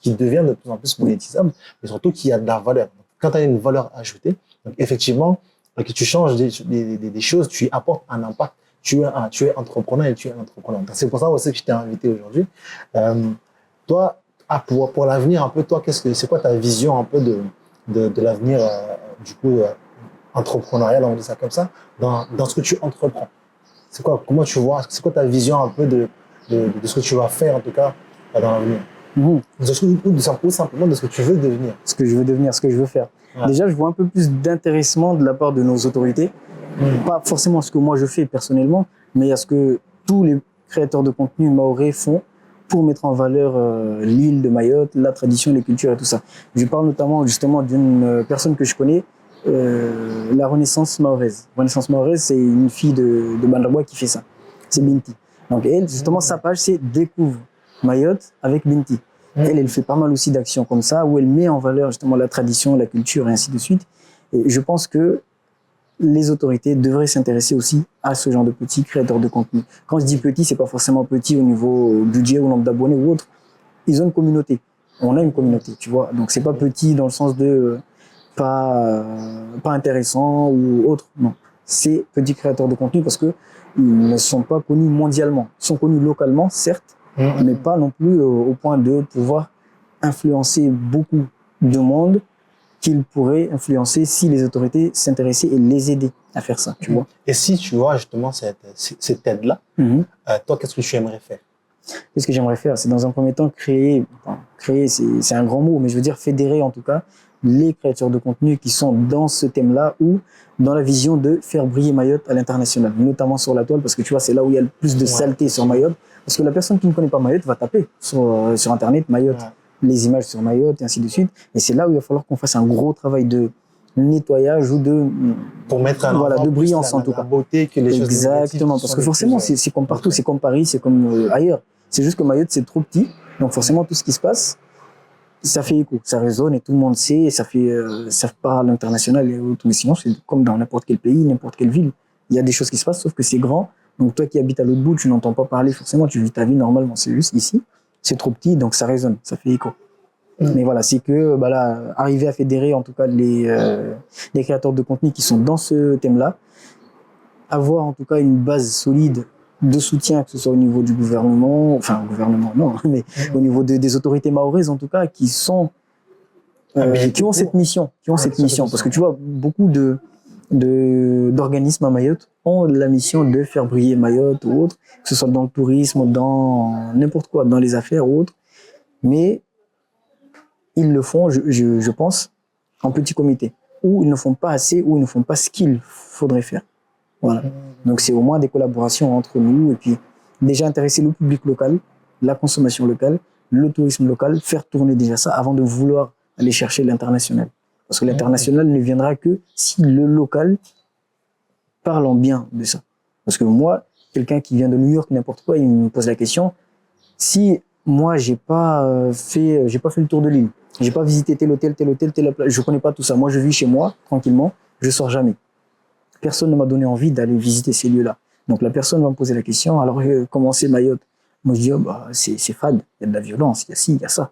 qui devient de plus en plus monétisable, mais surtout qui a de la valeur. Quand tu as une valeur ajoutée, donc effectivement, que tu changes des choses, tu y apportes un impact. Tu es entrepreneur et tu es un entrepreneur. C'est pour ça aussi que je t'ai invité aujourd'hui. Toi, pour l'avenir, un peu, toi, c'est quoi ta vision un peu de l'avenir, du coup, entrepreneurial, on dit ça comme ça, dans ce que tu entreprends? C'est quoi? Comment tu vois? C'est quoi ta vision un peu de ce que tu vas faire, en tout cas, dans l'avenir? Ou simplement de ce que tu veux devenir. Ce que je veux devenir, ce que je veux faire. Ouais. Déjà, je vois un peu plus d'intéressement de la part de nos autorités. Pas forcément ce que moi je fais personnellement, mais à ce que tous les créateurs de contenu mahorais font pour mettre en valeur l'île de Mayotte, la tradition, les cultures et tout ça. Je parle notamment justement d'une personne que je connais, la Renaissance mahoraise. Renaissance mahoraise, c'est une fille de Bandabois qui fait ça. C'est Binti. Donc elle, justement, sa page, c'est Découvre Mayotte avec Binti. Elle fait pas mal aussi d'actions comme ça, où elle met en valeur justement la tradition, la culture et ainsi de suite. Et je pense que les autorités devraient s'intéresser aussi à ce genre de petits créateurs de contenu. Quand je dis petit, c'est pas forcément petit au niveau budget ou nombre d'abonnés ou autre. Ils ont une communauté. On a une communauté, tu vois. Donc c'est pas petit dans le sens de pas intéressant ou autre. Non. C'est petits créateurs de contenu parce que ils ne sont pas connus mondialement. Ils sont connus localement, certes, mais pas non plus au point de pouvoir influencer beaucoup de monde qu'ils pourraient influencer si les autorités s'intéressaient et les aider à faire ça, tu vois. Et si tu vois justement cette aide-là, toi, qu'est-ce que tu aimerais faire? Qu'est-ce que j'aimerais faire? C'est dans un premier temps créer, c'est un grand mot, mais je veux dire fédérer en tout cas les créateurs de contenu qui sont dans ce thème-là ou dans la vision de faire briller Mayotte à l'international, notamment sur la toile, parce que tu vois, c'est là où il y a le plus de saleté sur Mayotte, parce que la personne qui ne connaît pas Mayotte va taper sur Internet Mayotte. Les images sur Mayotte et ainsi de suite. Et c'est là où il va falloir qu'on fasse un gros travail de nettoyage ou pour mettre de brillance en tout cas. La beauté que les choses. Exactement, parce que forcément c'est comme partout, c'est comme Paris, c'est comme ailleurs. C'est juste que Mayotte c'est trop petit, donc forcément tout ce qui se passe, ça fait écho, ça résonne et tout le monde sait, et ça part à l'international et autres. Mais sinon c'est comme dans n'importe quel pays, n'importe quelle ville. Il y a des choses qui se passent, sauf que c'est grand. Donc toi qui habites à l'autre bout, tu n'entends pas parler forcément, tu vis ta vie normalement. C'est juste ici. C'est trop petit, donc ça résonne, ça fait écho. Mais voilà, c'est que arriver à fédérer en tout cas les créateurs de contenu qui sont dans ce thème-là, avoir en tout cas une base solide de soutien, que ce soit au niveau du gouvernement, non, mais au niveau des autorités mahoraises en tout cas, qui ont cette mission, parce que tu vois, beaucoup d'organismes à Mayotte ont la mission de faire briller Mayotte ou autre, que ce soit dans le tourisme, dans n'importe quoi, dans les affaires ou autre, mais ils le font, je pense, en petit comité, ou ils ne font pas assez, ou ils ne font pas ce qu'il faudrait faire. Voilà. Donc c'est au moins des collaborations entre nous, et puis déjà intéresser le public local, la consommation locale, le tourisme local, faire tourner déjà ça avant de vouloir aller chercher l'international. Parce que l'international ne viendra que si le local parle en bien de ça. Parce que moi, quelqu'un qui vient de New York, n'importe quoi, il me pose la question, si moi, j'ai pas fait le tour de l'île, j'ai pas visité tel hôtel, telle plage, je connais pas tout ça. Moi, je vis chez moi, tranquillement, je sors jamais. Personne ne m'a donné envie d'aller visiter ces lieux-là. Donc la personne va me poser la question, alors comment c'est Mayotte? Moi, je dis, c'est fade, il y a de la violence, il y a ci, il y a ça.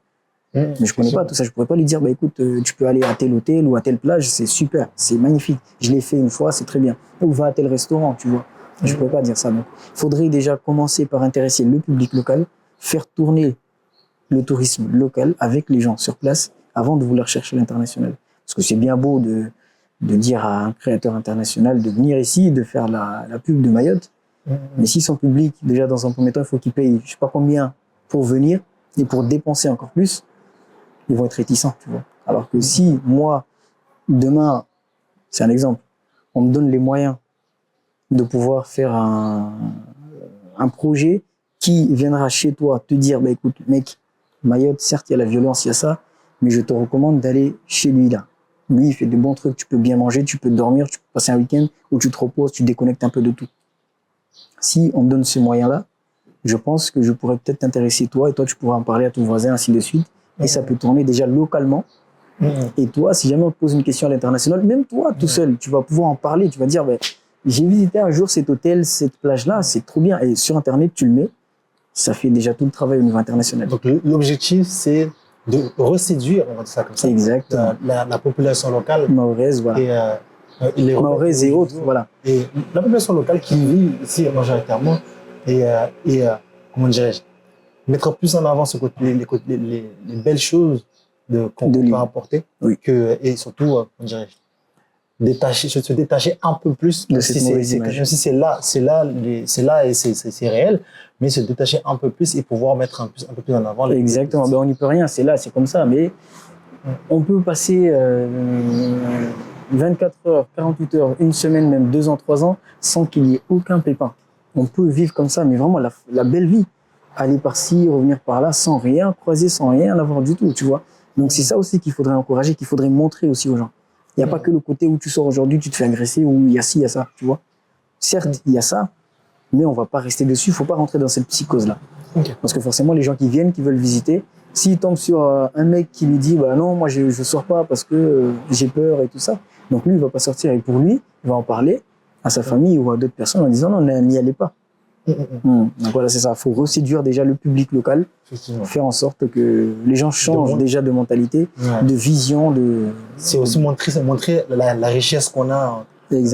Mais je connais pas tout ça, je pourrais pas lui dire, écoute, tu peux aller à tel hôtel ou à telle plage, c'est super, c'est magnifique. Je l'ai fait une fois, c'est très bien. Ou va à tel restaurant, tu vois. Je pourrais pas dire ça. Donc, il faudrait déjà commencer par intéresser le public local, faire tourner le tourisme local avec les gens sur place avant de vouloir chercher l'international. Parce que c'est bien beau de dire à un créateur international de venir ici, de faire la pub de Mayotte. Mais si son public, déjà dans un premier temps, il faut qu'il paye je sais pas combien pour venir et pour dépenser encore plus, ils vont être réticents, tu vois. Alors que si moi, demain, c'est un exemple, on me donne les moyens de pouvoir faire un projet qui viendra chez toi te dire, écoute, mec, Mayotte, certes, il y a la violence, il y a ça, mais je te recommande d'aller chez lui, là. Lui, il fait de bons trucs, tu peux bien manger, tu peux dormir, tu peux passer un week-end où tu te reposes, tu déconnectes un peu de tout. Si on me donne ces moyens-là, je pense que je pourrais peut-être t'intéresser toi, et toi, tu pourras en parler à ton voisin, ainsi de suite, et ça peut tourner déjà localement. Et toi, si jamais on te pose une question à l'international, même toi, tout seul, tu vas pouvoir en parler, tu vas dire, j'ai visité un jour cet hôtel, cette plage-là, c'est trop bien, et sur Internet, tu le mets, ça fait déjà tout le travail au niveau international. Donc l'objectif, c'est de reséduire, on va dire ça comme ça, exactement, la population locale mahoraise, voilà. Et mahoraise et autres, voilà. Et la population locale qui vit ici majoritairement et comment dirais-je, mettre plus en avant ce côté, les belles choses qu'on peut apporter, et surtout, comment dirais-je, se détacher un peu plus de cette mauvaise image. Même si c'est réel, mais se détacher un peu plus et pouvoir mettre un peu plus en avant. Exactement. Ben, on n'y peut rien. C'est là, c'est comme ça. Mais on peut passer 24 heures, 48 heures, une semaine, même 2 ans, 3 ans, sans qu'il y ait aucun pépin. On peut vivre comme ça, mais vraiment la belle vie. Aller par-ci, revenir par-là, sans rien croiser, sans rien avoir du tout, tu vois. Donc c'est ça aussi qu'il faudrait encourager, qu'il faudrait montrer aussi aux gens. Il n'y a pas que le côté où tu sors aujourd'hui, tu te fais agresser, ou il y a ci, il y a ça, tu vois. Certes, il y a ça, mais on ne va pas rester dessus, il ne faut pas rentrer dans cette psychose-là. Parce que forcément, les gens qui viennent, qui veulent visiter, s'ils tombent sur un mec qui lui dit bah non, moi je ne sors pas parce que j'ai peur et tout ça, donc lui, il ne va pas sortir. Et pour lui, il va en parler à sa famille ou à d'autres personnes en disant non, n'y allez pas. Donc voilà, c'est ça. Il faut reséduire déjà le public local, faire en sorte que les gens changent déjà de mentalité, de vision. C'est aussi montrer la richesse qu'on a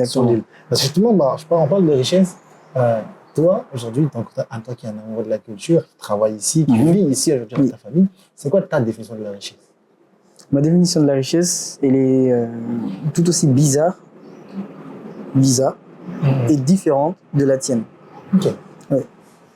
sur l'île. Parce que justement, on parle de richesse. Toi, aujourd'hui, en tant qui est un amoureux de la culture, qui travaille ici, qui vit ici aujourd'hui avec ta famille, c'est quoi ta définition de la richesse? Ma définition de la richesse, elle est tout aussi bizarre et différente de la tienne. Ok. Ouais.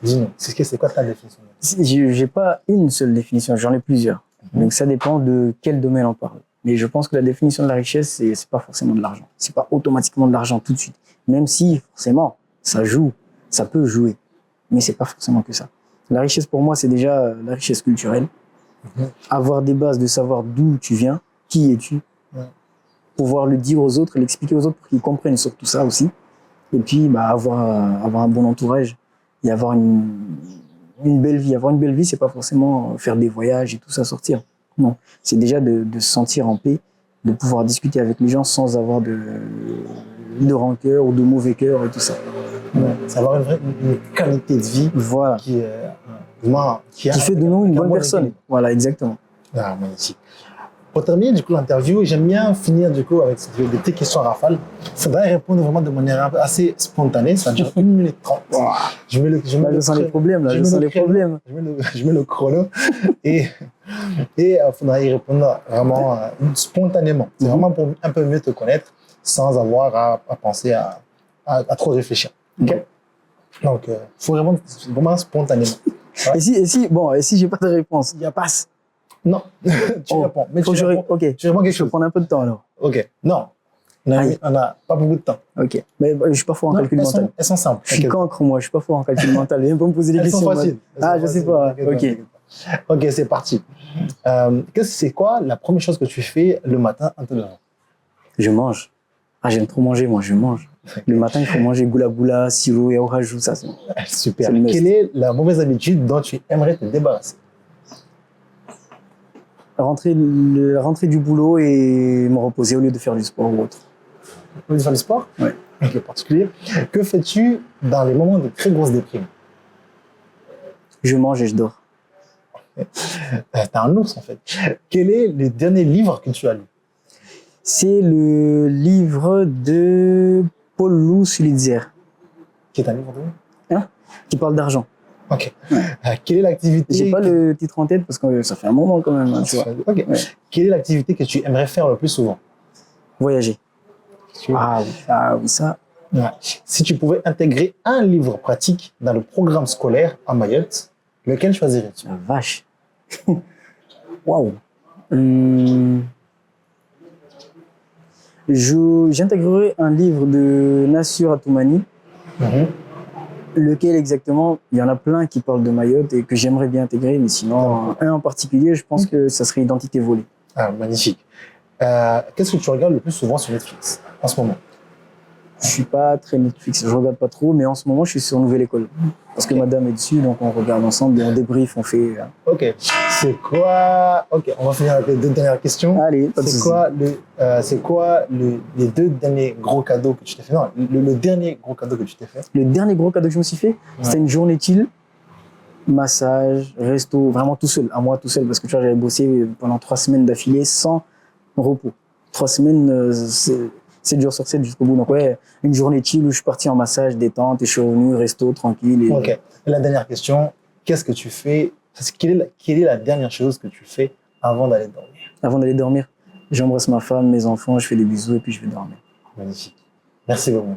Dis-nous, c'est quoi ta définition? J'ai pas une seule définition, j'en ai plusieurs. Donc ça dépend de quel domaine on parle. Mais je pense que la définition de la richesse, c'est pas forcément de l'argent. C'est pas automatiquement de l'argent tout de suite. Même si, forcément, ça joue, ça peut jouer. Mais c'est pas forcément que ça. La richesse pour moi, c'est déjà la richesse culturelle. Avoir des bases de savoir d'où tu viens, qui es-tu, pouvoir le dire aux autres, l'expliquer aux autres pour qu'ils comprennent surtout ça aussi. Et puis, avoir un bon entourage et avoir une belle vie. Avoir une belle vie, c'est pas forcément faire des voyages et tout ça, sortir. Non, c'est déjà de se sentir en paix, de pouvoir discuter avec les gens sans avoir de rancœur ou de mauvais cœur et tout ça. C'est avoir une qualité de vie qui fait de nous une bonne personne. Voilà, exactement. Ah, magnifique. Pour terminer du coup l'interview, j'aime bien finir du coup avec des petites questions à rafale. Ça doit répondre vraiment de manière assez spontanée. Ça dure 1 minute 30. Wow. Je mets le chrono et il faudra y répondre vraiment spontanément. C'est vraiment pour un peu mieux te connaître sans avoir à penser à trop réfléchir. Okay? Donc, il faut répondre vraiment spontanément. Ouais. Et si j'ai pas de réponse, il y a passe. Non, tu réponds. Mais tu réponds quelque chose. Je vais prendre un peu de temps alors. Ok. Non. On n'a pas beaucoup de temps. Ok. Mais je suis pas fort en calcul mental. Elles sont simples. Je suis cancre, moi. Je suis pas fort en calcul mental. Viens pas me poser des questions. Elles sont faciles. Je sais pas. Ok. Ok, c'est parti. C'est quoi la première chose que tu fais le matin en te levant? Je mange. J'aime trop manger, moi. Je mange. Le matin, il faut manger goula goula, sirop et orajou. Ça, c'est super. Quelle est la mauvaise habitude dont tu aimerais te débarrasser? Rentrer du boulot et me reposer au lieu de faire du sport ou autre. Au lieu de faire du sport? Oui. Ok, particulier. Que fais-tu dans les moments de très grosse déprime? Je mange et je dors. T'es un ours en fait. Quel est le dernier livre que tu as lu? C'est le livre de Paul Sulitzer. Qui est un livre de? Qui parle d'argent. Ok. Quelle est l'activité? J'ai pas le titre en tête parce que ça fait un moment quand même. Tu vois. Ok. Ouais. Quelle est l'activité que tu aimerais faire le plus souvent? Voyager. Oui, ça. Ouais. Si tu pouvais intégrer un livre pratique dans le programme scolaire à Mayotte, lequel choisirais-tu? La vache. Waouh. J'intégrerai un livre de Nassur Atoumani. Lequel exactement? Il y en a plein qui parlent de Mayotte et que j'aimerais bien intégrer, mais sinon, un en particulier, je pense que ça serait Identité volée. Ah, magnifique. Qu'est-ce que tu regardes le plus souvent sur Netflix en ce moment? Je suis pas très Netflix, je regarde pas trop, mais en ce moment, je suis sur Nouvelle École. Parce que madame est dessus, donc on regarde ensemble et on débrief, on fait... Ok. C'est quoi... Ok, on va finir avec les 2 dernières questions. Allez, pas de souci. C'est quoi les 2 derniers gros cadeaux que tu t'es fait? Non, le dernier gros cadeau que tu t'es fait. Le dernier gros cadeau que je me suis fait, c'était une journée chill, massage, resto, vraiment tout seul, à moi tout seul, parce que tu vois, j'avais bossé pendant 3 semaines d'affilée sans repos. 3 semaines, 7 jours sur 7 jusqu'au bout. Donc une journée chill où je suis parti en massage, détente, et je suis revenu, resto, tranquille. Ok. Et la dernière question, qu'est-ce que tu fais? Quelle est la dernière chose que tu fais avant d'aller dormir? Avant d'aller dormir, j'embrasse ma femme, mes enfants, je fais des bisous et puis je vais dormir. Magnifique. Merci beaucoup.